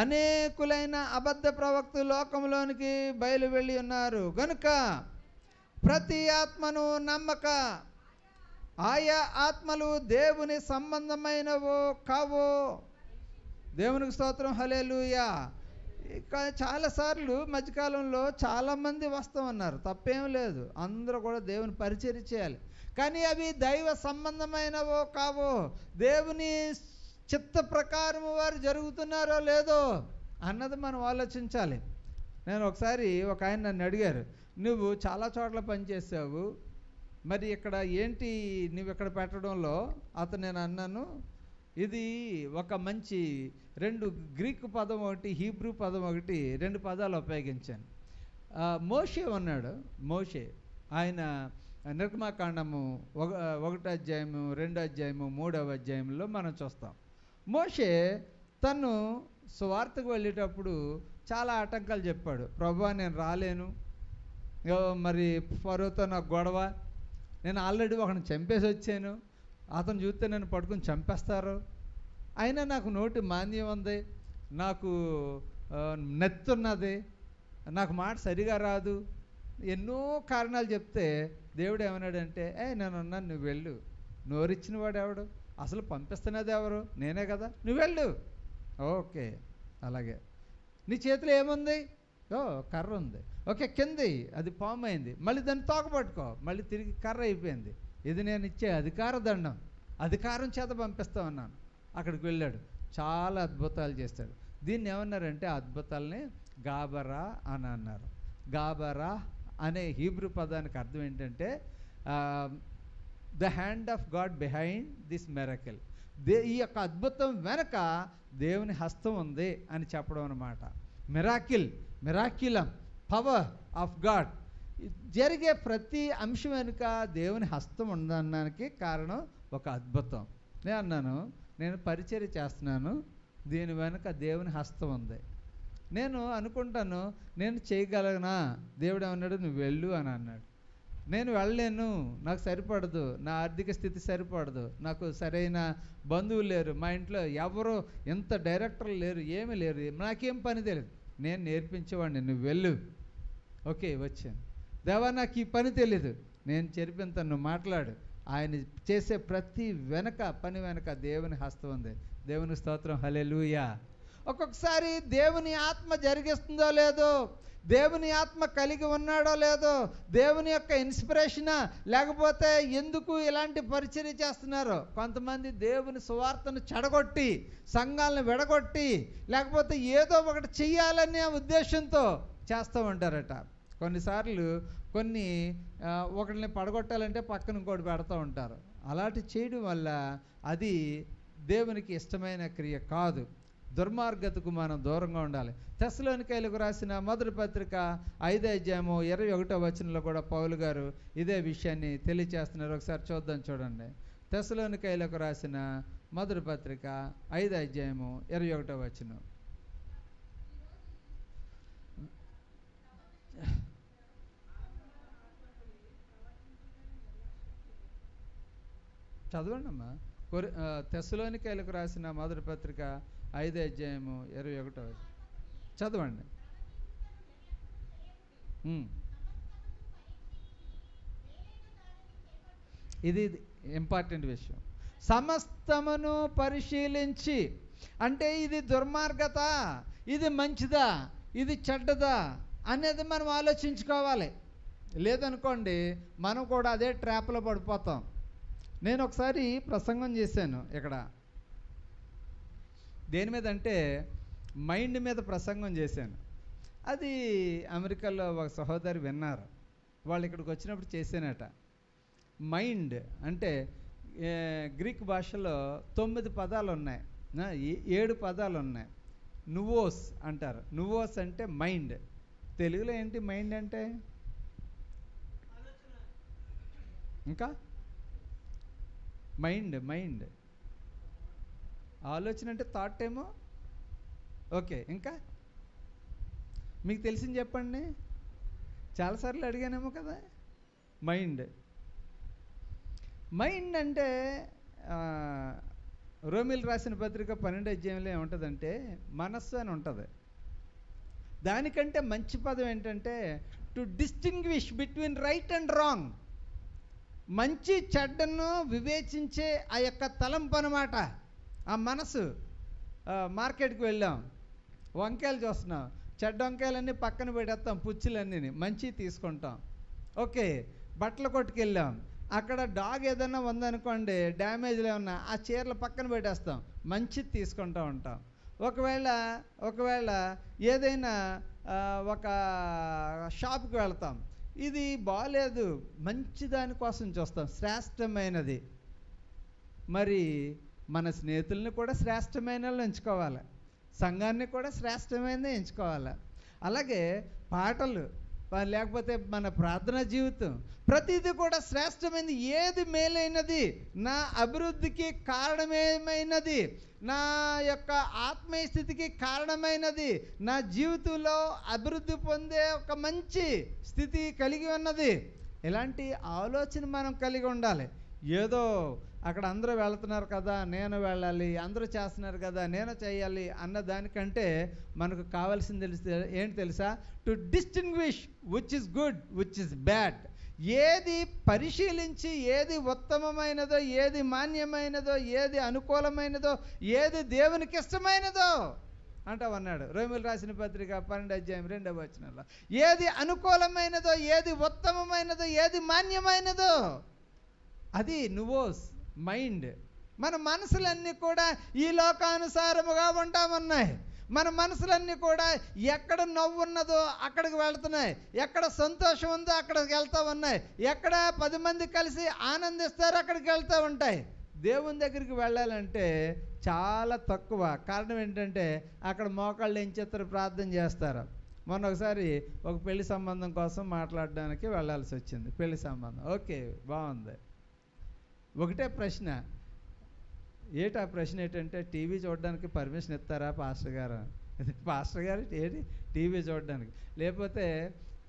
అనేకులైన అబద్ధ ప్రవక్తలు లోకంలోనికి బయలు వెళ్ళి ఉన్నారు గనుక ప్రతి ఆత్మను నమ్మక, ఆయా ఆత్మలు దేవుని సంబంధమైనవో కావో. దేవునికి స్తోత్రం, హల్లెలూయా. చాలాసార్లు మధ్యకాలంలో చాలామంది వస్తామన్నారు, తప్పేం లేదు, అందరూ కూడా దేవుని పరిచర్య చేయాలి. కానీ అవి దైవ సంబంధమైనవో కావో, దేవుని చిత్త ప్రకారం వారు జరుగుతున్నారో లేదో అన్నది మనం ఆలోచించాలి. నేను ఒకసారి ఒక ఆయన నన్ను అడిగారు, నువ్వు చాలా చోట్ల పనిచేసావు, మరి ఇక్కడ ఏంటి నువ్వు ఇక్కడ పెట్టడంలో? అతను నేను అన్నాను, ఇది ఒక మంచి 2 గ్రీకు పదం ఒకటి, హీబ్రూ పదం ఒకటి, 2 పదాలు ఉపయోగించాను. మోషే ఉన్నాడు, మోషే ఆయన నిర్గమాకాండము 1వ అధ్యాయము, 2వ అధ్యాయము, 3వ అధ్యాయంలో మనం చూస్తాం. మోషే తను సువార్తకు వెళ్ళేటప్పుడు చాలా ఆటంకాలు చెప్పాడు. ప్రభువా నేను రాలేను, మరి ఫరోతో నాకు గొడవ, నేను ఆల్రెడీ ఒకరిని చంపేసి వచ్చాను, అతను చూస్తే నన్ను పట్టుకుని చంపేస్తారు, అయినా నాకు నోటి మాంద్యం ఉంది, నాకు నెత్తున్నది, నాకు మాట సరిగా రాదు, ఎన్నో కారణాలు చెప్తే దేవుడు ఏమన్నాడంటే, నేను అన్నాను నువ్వు వెళ్ళు, నోరిచ్చిన వాడు ఎవడు, అసలు పంపిస్తున్నది ఎవరు, నేనే కదా, నువ్వు వెళ్ళు. ఓకే అలాగే. నీ చేతిలో ఏముంది? కర్ర ఉంది. ఓకే, కింది అది పాము అయింది, మళ్ళీ దాన్ని తోకపట్టుకో, మళ్ళీ తిరిగి కర్ర అయిపోయింది. ఇది నేను ఇచ్చే అధికార దండం, అధికారం చేత పంపిస్తామన్నాను. అక్కడికి వెళ్ళాడు, చాలా అద్భుతాలు చేస్తాడు. దీన్ని ఏమన్నారంటే ఆ అద్భుతాలని గాబరా అని అన్నారు. గాబరా అనే హీబ్రూ పదానికి అర్థం ఏంటంటే the hand of God behind this miracle. ఈ యొక్క అద్భుతం వెనక దేవుని హస్తం ఉంది అని చెప్పడం అన్నమాట. మిరాకిలం, పవర్ ఆఫ్ గాడ్. జరిగే ప్రతి అంశం వెనుక దేవుని హస్తం ఉండడానికి కారణం ఒక అద్భుతం. నేను అన్నాను, నేను పరిచర్య చేస్తున్నాను, దీని వెనుక దేవుని హస్తం ఉంది. నేను అనుకుంటాను నేను చేయగలనా, దేవుడు ఏమన్నాడు నువ్వు వెళ్ళు అని అన్నాడు. నేను వెళ్ళలేను, నాకు సరిపడదు, నా ఆర్థిక స్థితి సరిపడదు, నాకు సరైన బంధువులు లేరు, మా ఇంట్లో ఎవరు ఎంత డైరెక్టర్లు లేరు, ఏమీ లేరు, నాకేం పని తెలియదు, నేను నేర్పించేవాడిని, నువ్వు వెళ్ళు. ఓకే వచ్చాను. దేవా నాకు ఈ పని తెలీదు, నేను చెరిపింత, నువ్వు మాట్లాడు. ఆయన చేసే ప్రతి పని వెనక దేవుని హస్తం ఉంది. దేవుని స్తోత్రం, హల్లెలూయా. ఒక్కొక్కసారి దేవుని ఆత్మ జరిగిస్తుందో లేదో, దేవుని ఆత్మ కలిగి ఉన్నాడో లేదో, దేవుని యొక్క ఇన్స్పిరేషనా, లేకపోతే ఎందుకు ఇలాంటి పరిచర్య చేస్తున్నారో, కొంతమంది దేవుని సువార్తను చెడగొట్టి సంఘాలను విడగొట్టి లేకపోతే ఏదో ఒకటి చెయ్యాలనే ఉద్దేశంతో చేస్తూ ఉంటారట. కొన్నిసార్లు ఒకరిని పడగొట్టాలంటే పక్కన ఇంకోటి పెడతా ఉంటారు. అలాంటి చేయడం వల్ల అది దేవునికి ఇష్టమైన క్రియ కాదు. దుర్మార్గతకు మనం దూరంగా ఉండాలి. తెస్సలోనికైలకు రాసిన మొదటి పత్రిక 5వ అధ్యాయము 21వ వచనంలో కూడా పౌలు గారు ఇదే విషయాన్ని తెలియచేస్తున్నారు. ఒకసారి చూద్దాం, చూడండి. తెస్సలోనికైలకు రాసిన మొదటి పత్రిక 5వ అధ్యాయము 21వ వచనం. చదవండి అమ్మా. తెస్సలోనికైలకు రాసిన మొదటి పత్రిక 5వ అధ్యాయము 21వ వచనం చదవండి. ఇది ఇంపార్టెంట్ విషయం. సమస్తమును పరిశీలించి, అంటే ఇది దుర్మార్గత, ఇది మంచిదా, ఇది చెడ్డదా అనేది మనం ఆలోచించుకోవాలి. లేదనుకోండి మనం కూడా అదే ట్రాప్లో పడిపోతాం. నేను ఒకసారి ప్రసంగం చేశాను ఇక్కడ. దేని మీద అంటే మైండ్ మీద ప్రసంగం చేశాను. అది అమెరికాలో ఒక సహోదరి విన్నారు, వాళ్ళు ఇక్కడికి వచ్చినప్పుడు చేశానట. మైండ్ అంటే గ్రీక్ భాషలో 9 పదాలు ఉన్నాయి, 7 పదాలు ఉన్నాయి. నువోస్ అంటారు. నువోస్ అంటే మైండ్. తెలుగులో ఏంటి మైండ్ అంటే? ఇంకా మైండ్ ఆలోచన అంటే థాట్ ఏమో. ఓకే, ఇంకా మీకు తెలిసింది చెప్పండి. చాలాసార్లు అడిగానేమో కదా. మైండ్ అంటే రోమిల్ రాసిన పత్రిక 12వ అధ్యాయంలో ఏముంటుందంటే మనస్సు అని ఉంటుంది. దానికంటే మంచి పదం ఏంటంటే to distinguish between right and wrong. మంచి చెడ్డను వివేచించే ఆ యొక్క తలంపు అన్నమాట. ఆ మనసు. మార్కెట్కి వెళ్ళాం, వంకాయలు చూస్తున్నాం, చెడ్డ వంకాయలన్నీ పక్కన పెట్టేస్తాం, పుచ్చులన్నీ మంచి తీసుకుంటాం. ఓకే, బట్టల కొట్టుకెళ్ళాం, అక్కడ డాగ్ ఏదైనా ఉందనుకోండి, డ్యామేజ్లు ఏమన్నా, ఆ చీరలు పక్కన పెట్టేస్తాం, మంచిది తీసుకుంటూ ఉంటాం. ఒకవేళ ఏదైనా ఒక షాప్కి వెళ్తాం, ఇది బాగాలేదు, మంచి దానికోసం చూస్తాం, శ్రేష్టమైనది. మరి మన స్నేహితుల్ని కూడా శ్రేష్టమైన వాళ్ళు ఎంచుకోవాలి, సంఘాన్ని కూడా శ్రేష్టమైనది ఎంచుకోవాలి. అలాగే పాటలు, లేకపోతే మన ప్రార్థనా జీవితం, ప్రతిదీ కూడా శ్రేష్టమైనది. ఏది మేలైనది, నా అభివృద్ధికి కారణమేమైనది, నా యొక్క ఆత్మీయ స్థితికి కారణమైనది, నా జీవితంలో అభివృద్ధి పొందే ఒక మంచి స్థితి కలిగి ఉన్నది, ఇలాంటి ఆలోచన మనం కలిగి ఉండాలి. ఏదో అక్కడ అందరూ వెళ్తున్నారు కదా నేను వెళ్ళాలి, అందరూ చేస్తున్నారు కదా నేను చేయాలి అన్న దానికంటే మనకు కావాల్సింది ఏంటి తెలుసా? To distinguish which is good which is bad. ఏది పరిశీలించి ఏది ఉత్తమమైనదో, ఏది మాన్యమైనదో, ఏది అనుకూలమైనదో, ఏది దేవునికి ఇష్టమైనదో అంటామన్నాడు రోమీయులకు రాసిన పత్రిక 12:2 ఏది అనుకూలమైనదో, ఏది ఉత్తమమైనదో, ఏది మాన్యమైనదో, అది నువ్వోస్ మైండ్. మన మనసులన్నీ కూడా ఈ లోకానుసారముగా ఉంటామన్నాయి. మన మనసులన్నీ కూడా ఎక్కడ నవ్వు ఉన్నదో అక్కడికి వెళ్తున్నాయి, ఎక్కడ సంతోషం ఉందో అక్కడికి వెళ్తూ ఉన్నాయి, ఎక్కడ 10 మంది కలిసి ఆనందిస్తారో అక్కడికి వెళ్తూ ఉంటాయి. దేవుని దగ్గరికి వెళ్ళాలంటే చాలా తక్కువ. కారణం ఏంటంటే అక్కడ మోకాళ్ళు ఎంచేస్తారు, ప్రార్థన చేస్తారు. మొన్న ఒకసారి ఒక పెళ్లి సంబంధం కోసం మాట్లాడడానికి వెళ్ళాల్సి వచ్చింది. పెళ్లి సంబంధం ఓకే బాగుంది. ఒకటే ప్రశ్న, ఆ ప్రశ్న ఏంటంటే టీవీ చూడడానికి పర్మిషన్ ఇస్తారా పాస్టర్ గారు? పాస్టర్ గారు ఏంటి టీవీ చూడడానికి? లేకపోతే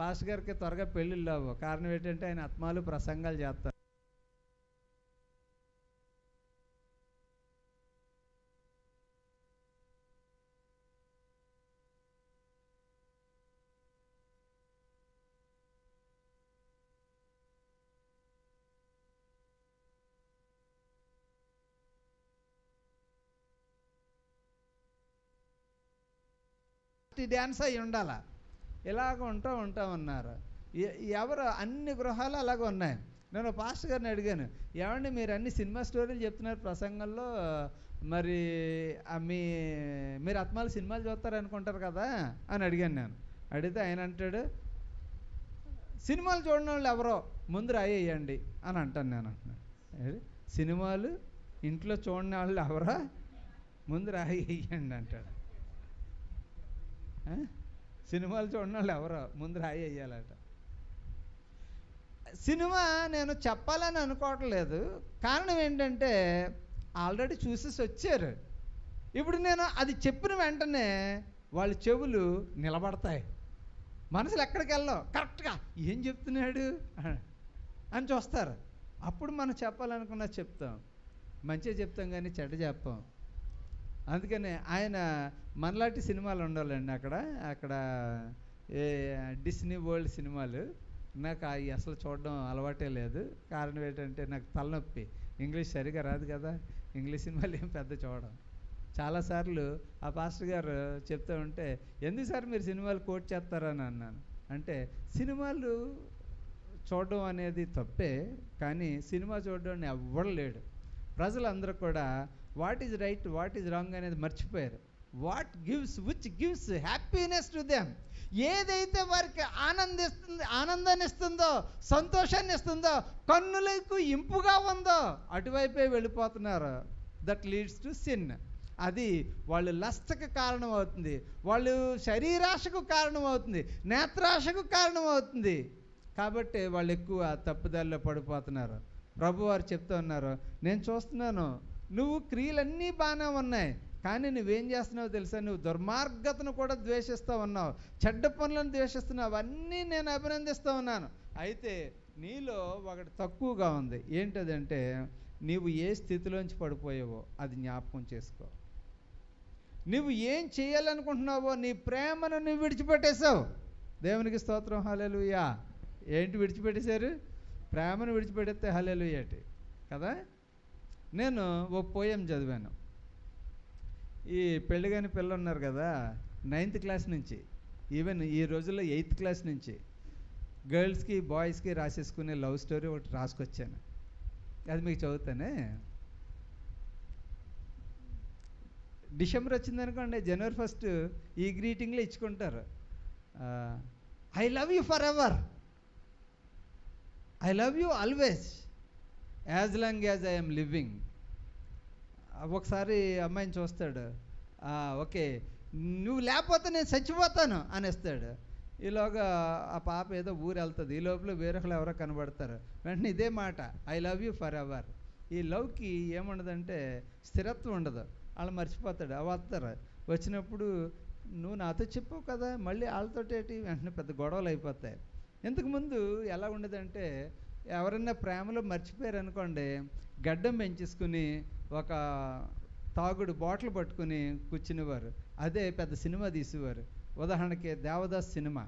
పాస్టర్ గారికి త్వరగా పెళ్ళిళ్ళు అవ్వవు. కారణం ఏంటంటే ఆయన ఆత్మలు ప్రసంగాలు చేస్తారు. డ్యాన్స్ అయి ఉండాలా, ఇలాగ ఉంటామన్నారు. ఎవరు అన్ని గృహాలు అలాగ ఉన్నాయి. నేను పాస్టర్ గారిని అడిగాను, ఏమండి మీరు అన్ని సినిమా స్టోరీలు చెప్తున్నారు ప్రసంగంలో, మరి మీరు ఆత్మలు సినిమాలు చూస్తారనుకుంటారు కదా అని అడిగాను నేను. అడిగితే ఆయన అంటాడు, సినిమాలు చూడని వాళ్ళు ఎవరో ముందు రాయేయండి అని అంటాను నేను. అంటున్నాను, సినిమాలు ఇంట్లో చూడని వాళ్ళు ఎవరో ముందు రాయేయండి అంటాడు. సినిమాలు చూడని వాళ్ళు ఎవరో ముందు రాయి వేయాలట. సినిమా నేను చెప్పాలని అనుకోవట్లేదు, కారణం ఏంటంటే ఆల్రెడీ చూసేసి వచ్చారు. ఇప్పుడు నేను అది చెప్పిన వెంటనే వాళ్ళ చెవులు నిలబడతాయి, మనసులు ఎక్కడికి వెళ్ళవు, కరెక్ట్గా ఏం చెప్తున్నాడు అని చూస్తారు. అప్పుడు మనం చెప్పాలనుకున్నా చెప్తాం, మంచిగా చెప్తాం కానీ చెడ్డ చెప్పాం. అందుకనే ఆయన మనలాంటి సినిమాలు ఉండాలండి. అక్కడ డిస్నీ వరల్డ్ సినిమాలు నాకు అవి అసలు చూడడం అలవాటే లేదు. కారణం ఏంటంటే నాకు తలనొప్పి, ఇంగ్లీష్ సరిగా రాదు కదా, ఇంగ్లీష్ సినిమాలు ఏం పెద్ద చూడడం. చాలాసార్లు ఆ పాస్టర్ గారు చెప్తూ ఉంటే, ఎందుకు సార్ మీరు సినిమాలు కోట్ చేస్తారని అన్నాను. అంటే సినిమాలు చూడడం అనేది తప్పే, కానీ సినిమా చూడడం ఎవ్వడు లేడు. ప్రజలందరూ కూడా what is right what is wrong అనేది మర్చిపోయారు. Which gives happiness to them, ఏదైతే వారికి ఆనందాన్ని ఇస్తుందో, సంతోషాన్ని ఇస్తుందో, కన్నులకు ఇంపుగా ఉందో అటువైపే వెళ్ళిపోతున్నారు. That leads to sin. అది వాళ్ళు లస్ట్కి కారణం అవుతుంది, వాళ్ళు శరీరాశకు కారణం అవుతుంది, నేత్రాశకు కారణం అవుతుంది. కాబట్టి వాళ్ళు ఎక్కువ తప్పుదారిలో పడిపోతున్నారు. ప్రభువారు చెప్తూ ఉన్నారు, నేను చూస్తున్నాను నువ్వు క్రియలన్నీ బాగానే ఉన్నాయి, కానీ నువ్వేం చేస్తున్నావో తెలుసా, నువ్వు దుర్మార్గతను కూడా ద్వేషిస్తూ ఉన్నావు, చెడ్డ పనులను ద్వేషిస్తున్నావు, అవన్నీ నేను అభినందిస్తూ ఉన్నాను. అయితే నీలో ఒకటి తక్కువగా ఉంది. ఏంటదంటే నీవు ఏ స్థితిలోంచి పడిపోయావో అది జ్ఞాపకం చేసుకో. నువ్వు ఏం చేయాలనుకుంటున్నావో నీ ప్రేమను నువ్వు విడిచిపెట్టేశావు. దేవునికి స్తోత్రం, హల్లెలూయా. ఏంటి విడిచిపెట్టేశారు? ప్రేమను విడిచిపెడితే హల్లెలూయాటి కదా. నేను ఓ పోయం చదివాను. ఈ పెళ్ళిగాని పిల్లలు ఉన్నారు కదా, 9th క్లాస్ నుంచి, ఈవెన్ ఈ రోజుల్లో 8th క్లాస్ నుంచి గర్ల్స్కి బాయ్స్కి రాసేసుకునే లవ్ స్టోరీ ఒకటి రాసుకొచ్చాను. అది మీకు చదువుతానే. డిసెంబర్ వచ్చిందనుకోండి, జనవరి 1 ఈ గ్రీటింగ్లో ఇచ్చుకుంటారు. I love you forever, I love you always, as long as I'm living. ఒకసారి అమ్మాయిని చూస్తాడు, ఓకే నువ్వు లేకపోతే నేను చచ్చిపోతాను అనేస్తాడు. ఈలోగా ఆ పాప ఏదో ఊరు వెళ్తుంది, ఈ లోపల వేరొకరు ఎవరో కనబడతారు. వెంటనే ఇదే మాట, I love you for ever. ఈ లవ్కి ఏముండదంటే స్థిరత్వం ఉండదు. వాళ్ళు మర్చిపోతాడు. అవి వస్తారు, వచ్చినప్పుడు నువ్వు నాతో చెప్పావు కదా, మళ్ళీ వాళ్ళతోటేటి, వెంటనే పెద్ద గొడవలు అయిపోతాయి. ఇంతకుముందు ఎలా ఉండేదంటే, ఎవరన్నా ప్రేమలో మర్చిపోయారు అనుకోండి, గడ్డం పెంచేసుకుని ఒక తాగుడు బాటిల్ పట్టుకుని కూర్చునేవారు. అదే పెద్ద సినిమా తీసేవారు. ఉదాహరణకి దేవదాస్ సినిమా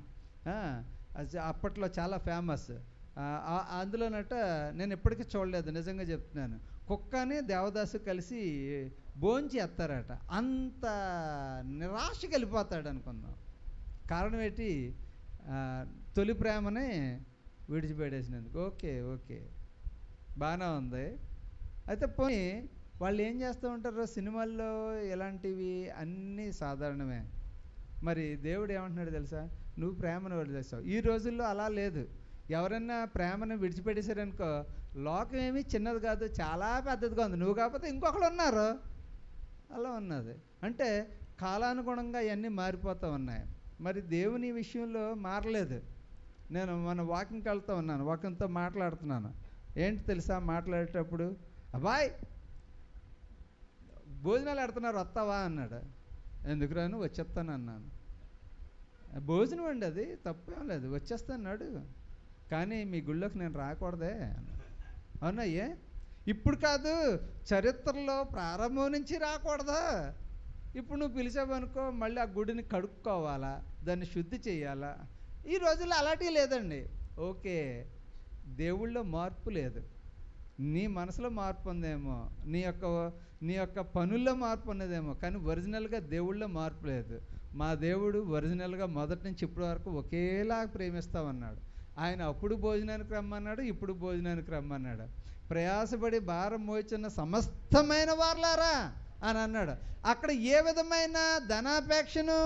అప్పట్లో చాలా ఫేమస్. అందులోనట నేను ఎప్పటికీ చూడలేదు, నిజంగా చెప్తున్నాను. కుక్కని దేవదాసు కలిసి భోంచేస్తారట. అంత నిరాశకి వెళ్ళిపోతాడు అనుకుందాం. కారణం ఏంటి? తొలి ప్రేమని విడిచిపెట్టేసినందుకు. ఓకే బాగానే ఉంది. అయితే పోయి వాళ్ళు ఏం చేస్తూ ఉంటారు సినిమాల్లో, ఇలాంటివి అన్నీ సాధారణమే. మరి దేవుడు ఏమంటున్నాడు తెలుసా? నువ్వు ప్రేమను వదిలేస్తావు. ఈ రోజుల్లో అలా లేదు. ఎవరైనా ప్రేమను విడిచిపెట్టేశారనుకో, లోకం ఏమీ చిన్నది కాదు, చాలా పెద్దదిగా ఉంది. నువ్వు కాకపోతే ఇంకొకరు ఉన్నారు, అలా ఉన్నది. అంటే కాలానుగుణంగా ఇవన్నీ మారిపోతూ ఉన్నాయి. మరి దేవుని విషయంలో మారలేదు. నేను మన వాకింగ్కి వెళ్తూ ఉన్నాను, వాకింగ్తో మాట్లాడుతున్నాను. ఏంటి తెలుసా మాట్లాడేటప్పుడు, అబ్బాయ్ భోజనాలు పెడుతున్నారు వస్తావా అన్నాడు. ఎందుకు రాను, వచ్చేస్తాను అన్నాను. భోజనం అండి, అది తప్పేం లేదు, వచ్చేస్తాన్నాడు. కానీ మీ గుళ్ళోకి నేను రాకూడదే. అవునా? ఇప్పుడు కాదు, చరిత్రలో ప్రారంభం నుంచి రాకూడదా? ఇప్పుడు నువ్వు పిలిచావనుకో, మళ్ళీ ఆ గుడిని కడుక్కోవాలా, దాన్ని శుద్ధి చేయాలా. ఈ రోజుల్లో అలాంటివి లేదండి. ఓకే, దేవుళ్ళో మార్పు లేదు, నీ మనసులో మార్పు ఉందేమో, నీ యొక్క పనుల్లో మార్పు ఉన్నదేమో, కానీ ఒరిజినల్గా దేవుళ్ళో మార్పు లేదు. మా దేవుడు ఒరిజినల్గా మొదటి నుంచి ఇప్పటి వరకు ఒకేలా ప్రేమిస్తామన్నాడు. ఆయన అప్పుడు భోజనానికి రమ్మన్నాడు, ఇప్పుడు భోజనానికి రమ్మన్నాడు. ప్రయాసపడి భారం మోచున్న సమస్తమైన వారలారా అని అన్నాడు. అక్కడ ఏ విధమైన ధనాపేక్షను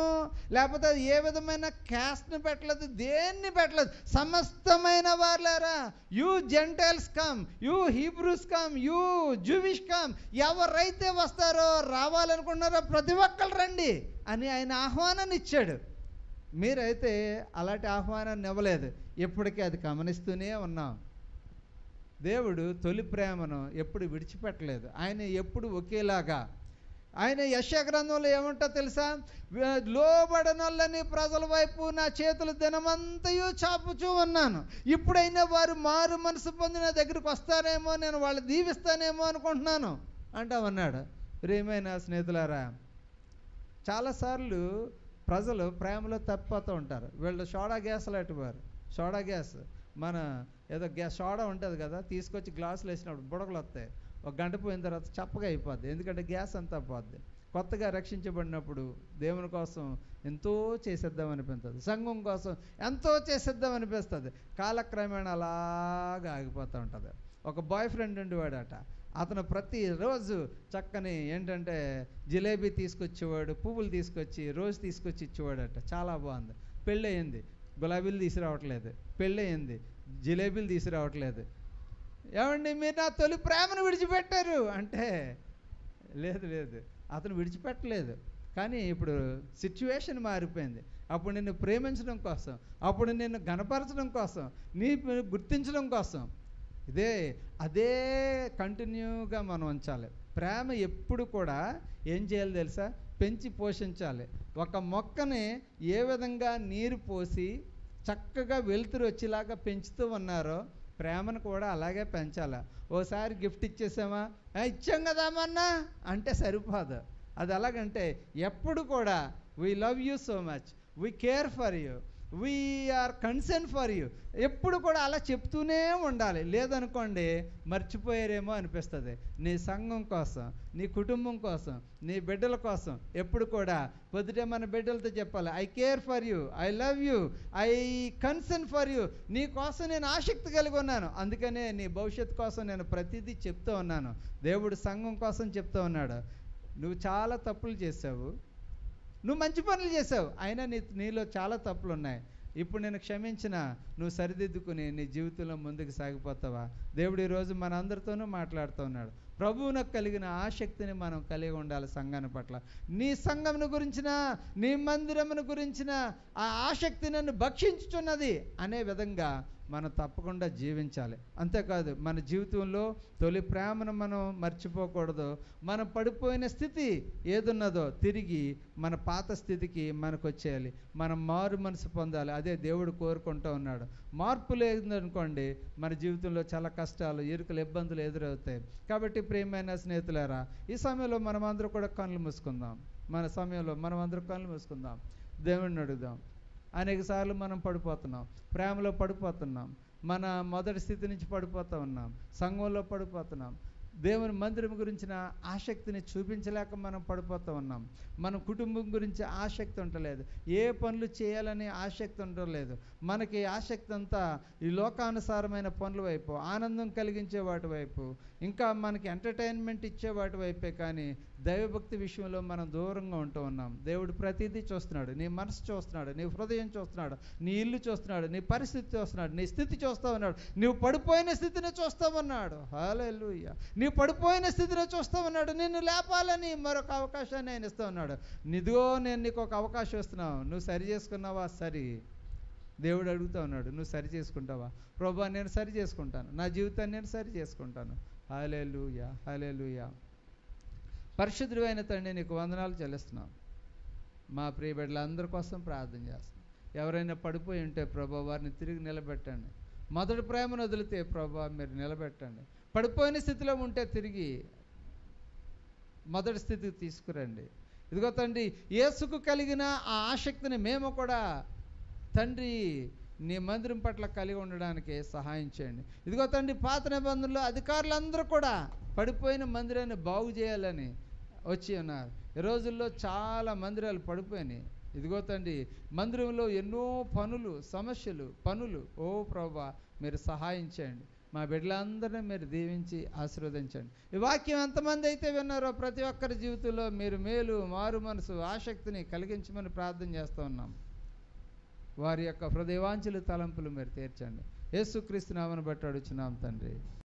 లేకపోతే ఏ విధమైన క్యాస్ట్ను పెట్టలేదు, దేన్ని పెట్టలేదు. సమస్తమైన వారలారా, you Gentiles come, you Hebrews come, you Jewish come, ఎవరైతే వస్తారో రావాలనుకున్నారో ప్రతి ఒక్కరు రండి అని ఆయన ఆహ్వానాన్ని ఇచ్చాడు. మీరైతే అలాంటి ఆహ్వానాన్ని ఇవ్వలేదు. ఇప్పటికీ అది గమనిస్తూనే ఉన్నాం. దేవుడు తొలి ప్రేమను ఎప్పుడు విడిచిపెట్టలేదు. ఆయన ఎప్పుడు ఒకేలాగా. ఆయన యెషయా గ్రంథంలో ఏమంటో తెలుసా? లోబడనొల్లని ప్రజల వైపు నా చేతులు దినమంతయు చాపుచూ ఉన్నాను, ఇప్పుడైనా వారు మారు మనసు పొంది నా దగ్గరికి వస్తారేమో, నేను వాళ్ళు దీవిస్తానేమో అనుకుంటున్నాను అంటామన్నాడు. ప్రియమైన స్నేహితులారా, చాలాసార్లు ప్రజలు ప్రేమలో తప్పిపోతూ ఉంటారు. వీళ్ళు సోడా గ్యాస్ లాంటి వారు. సోడా గ్యాస్ మన ఏదో సోడా ఉంటుంది కదా, తీసుకొచ్చి గ్లాసులు వేసినప్పుడు బుడగలు వస్తాయి. ఒక గంట పోయిన తర్వాత చప్పగా అయిపోద్ది, ఎందుకంటే గ్యాస్ అంతా పోద్ది. కొత్తగా రక్షించబడినప్పుడు దేవుని కోసం ఎంతో చేసేద్దాం అనిపిస్తుంది, సంఘం కోసం ఎంతో చేసేద్దాం అనిపిస్తుంది. కాలక్రమేణా అలాగా ఆగిపోతూ ఉంటుంది. ఒక బాయ్ ఫ్రెండ్ ఉండేవాడట. అతను ప్రతిరోజు చక్కని ఏంటంటే జిలేబీ తీసుకొచ్చేవాడు, పువ్వులు తీసుకొచ్చి రోజు తీసుకొచ్చి ఇచ్చేవాడట. చాలా బాగుంది. పెళ్ళయింది, గులాబీలు తీసుకురావట్లేదు. పెళ్ళయింది, జిలేబీలు తీసుకురావట్లేదు. ఏమండి మీరు నా తొలి ప్రేమను విడిచిపెట్టారు అంటే, లేదు అతను విడిచిపెట్టలేదు. కానీ ఇప్పుడు సిచ్యువేషన్ మారిపోయింది. అప్పుడు నిన్ను ప్రేమించడం కోసం, అప్పుడు నిన్ను గణపరచడం కోసం, నీ గుర్తించడం కోసం అదే కంటిన్యూగా మనం ఉంచాలి. ప్రేమ ఎప్పుడు కూడా ఏం చేయాలి తెలుసా? పెంచి పోషించాలి. ఒక మొక్కని ఏ విధంగా నీరు పోసి చక్కగా వెలుతురు వచ్చేలాగా పెంచుతూ ఉన్నారో ప్రేమను కూడా అలాగే పెంచాలి. ఓసారి గిఫ్ట్ ఇచ్చేసామా, ఇచ్చాం కదా అమ్మన్నా అంటే సరిపోదు. అది ఎలాగంటే ఎప్పుడు కూడా we love you so much, we care for you, we are concern for you. ఎప్పుడు కూడా అలా చెప్తూనే ఉండాలి. లేదనుకోండి మర్చిపోయారేమో అనిపిస్తుంది. నీ సంఘం కోసం, నీ కుటుంబం కోసం, నీ బిడ్డల కోసం ఎప్పుడు కూడా పొద్దుటే మన బిడ్డలతో చెప్పాలి, I care for you, I love you, I concern for you. నీ కోసం నేను ఆసక్తి కలిగి ఉన్నాను, అందుకనే నీ భవిష్యత్తు కోసం నేను ప్రతిదీ చెప్తూ ఉన్నాను. దేవుడు సంఘం కోసం చెప్తూ ఉన్నాడు. నువ్వు చాలా తప్పులు చేసావు, నువ్వు మంచి పనులు చేసావు, అయినా నీలో చాలా తప్పులు ఉన్నాయి. ఇప్పుడు నేను క్షమించిన నువ్వు సరిదిద్దుకుని నీ జీవితంలో ముందుకు సాగిపోతావా? దేవుడు ఈరోజు మన అందరితోనూ మాట్లాడుతూ ఉన్నాడు. ప్రభువునకు కలిగిన ఆసక్తిని మనం కలిగి ఉండాలి సంఘాన్ని పట్ల. నీ సంఘమును గురించిన, నీ మందిరమును గురించిన ఆ ఆసక్తి నన్ను భక్షించుచున్నది అనే విధంగా మనం తప్పకుండా జీవించాలి. అంతేకాదు మన జీవితంలో తొలి ప్రేమను మనం మర్చిపోకూడదు. మనం పడిపోయిన స్థితి ఏదున్నదో తిరిగి మన పాత స్థితికి మనకు వచ్చేయాలి. మనం మారు మనసు పొందాలి. అదే దేవుడు కోరుకుంటూ ఉన్నాడు. మార్పు లేదనుకోండి మన జీవితంలో చాలా కష్టాలు, ఇరుకులు, ఇబ్బందులు ఎదురవుతాయి. కాబట్టి ప్రియమైన స్నేహితులారా, ఈ సమయంలో మనం అందరూ కూడా కళ్ళు మూసుకుందాం. మనం అందరూ కళ్ళు మూసుకుందాం, దేవుడిని అడుగుదాం. అనేక సార్లు మనం పడిపోతున్నాం, ప్రేమలో పడిపోతున్నాం, మన మొదటి స్థితి నుంచి పడిపోతూ ఉన్నాం, సంఘంలో పడిపోతున్నాం, దేవుని మందిరం గురించిన ఆసక్తిని చూపించలేక మనం పడిపోతూ ఉన్నాం. మన కుటుంబం గురించి ఆసక్తి ఉండలేదు, ఏ పనులు చేయాలని ఆసక్తి ఉండలేదు. మనకి ఆసక్తి అంతా ఈ లోకానుసారమైన పనుల వైపు, ఆనందం కలిగించే వాటి వైపు, ఇంకా మనకి ఎంటర్టైన్మెంట్ ఇచ్చే వాటి వైపే కానీ దైవభక్తి విషయంలో మనం దూరంగా ఉంటూ ఉన్నాం. దేవుడు ప్రతిదీ చూస్తున్నాడు. నీ మనసు చూస్తున్నాడు, నీ హృదయం చూస్తున్నాడు, నీ ఇల్లు చూస్తున్నాడు, నీ పరిస్థితి చూస్తున్నాడు, నీ స్థితి చూస్తూ ఉన్నాడు. నువ్వు పడిపోయిన స్థితిని చూస్తూ ఉన్నాడు. హల్లెలూయా. నీ పడిపోయిన స్థితిని చూస్తూ ఉన్నాడు. నిన్ను లేపాలని మరొక అవకాశాన్ని ఆయన ఇస్తూ ఉన్నాడు. నిదిగో నేను నీకు ఒక అవకాశం ఇస్తున్నావు, నువ్వు సరి చేసుకున్నావా? సరి. దేవుడు అడుగుతూ ఉన్నాడు, నువ్వు సరి చేసుకుంటావా? ప్రభువా నేను సరి చేసుకుంటాను, నా జీవితాన్ని నేను సరి చేసుకుంటాను. హల్లెలూయా, హల్లెలూయా. పరిశుద్ధుడైన తండ్రి నీకు వందనాలు చెల్లిస్తున్నాం. మా ప్రియ బిడ్డలందరి కోసం ప్రార్థన చేస్తున్నాం. ఎవరైనా పడిపోయి ఉంటే ప్రభువా వారిని తిరిగి నిలబెట్టండి. మొదటి ప్రేమను వదిలితే ప్రభువా మీరు నిలబెట్టండి. పడిపోయిన స్థితిలో ఉంటే తిరిగి మొదటి స్థితికి తీసుకురండి. ఇదిగో తండ్రి, యేసుకు కలిగిన ఆ ఆసక్తిని మేము కూడా తండ్రి నీ మందిరం పట్ల కలిగి ఉండడానికి సహాయం చేయండి. ఇదిగో తండ్రి, పాత నిబంధనలో అధికారులందరూ కూడా పడిపోయిన మందిరాన్ని బాగు చేయాలని వచ్చి ఉన్నారు. ఈ రోజుల్లో చాలా మందిరాలు పడిపోయినాయి. ఇదిగో తండ్రి, మందిరంలో ఎన్నో పనులు. ఓ ప్రభువా మీరు సహాయం చేయండి. మా బిడ్డలందరినీ మీరు దీవించి ఆశీర్వదించండి. ఈ వాక్యం ఎంతమంది అయితే విన్నారో ప్రతి ఒక్కరి జీవితంలో మీరు మేలు, మారు మనసు, ఆసక్తిని కలిగించమని ప్రార్థన చేస్తూ ఉన్నాం. వారి యొక్క హృదయవాంఛలు, తలంపులు మీరు తీర్చండి. యేసుక్రీస్తు నామమున బట్టి అడుగుచున్నాం తండ్రి.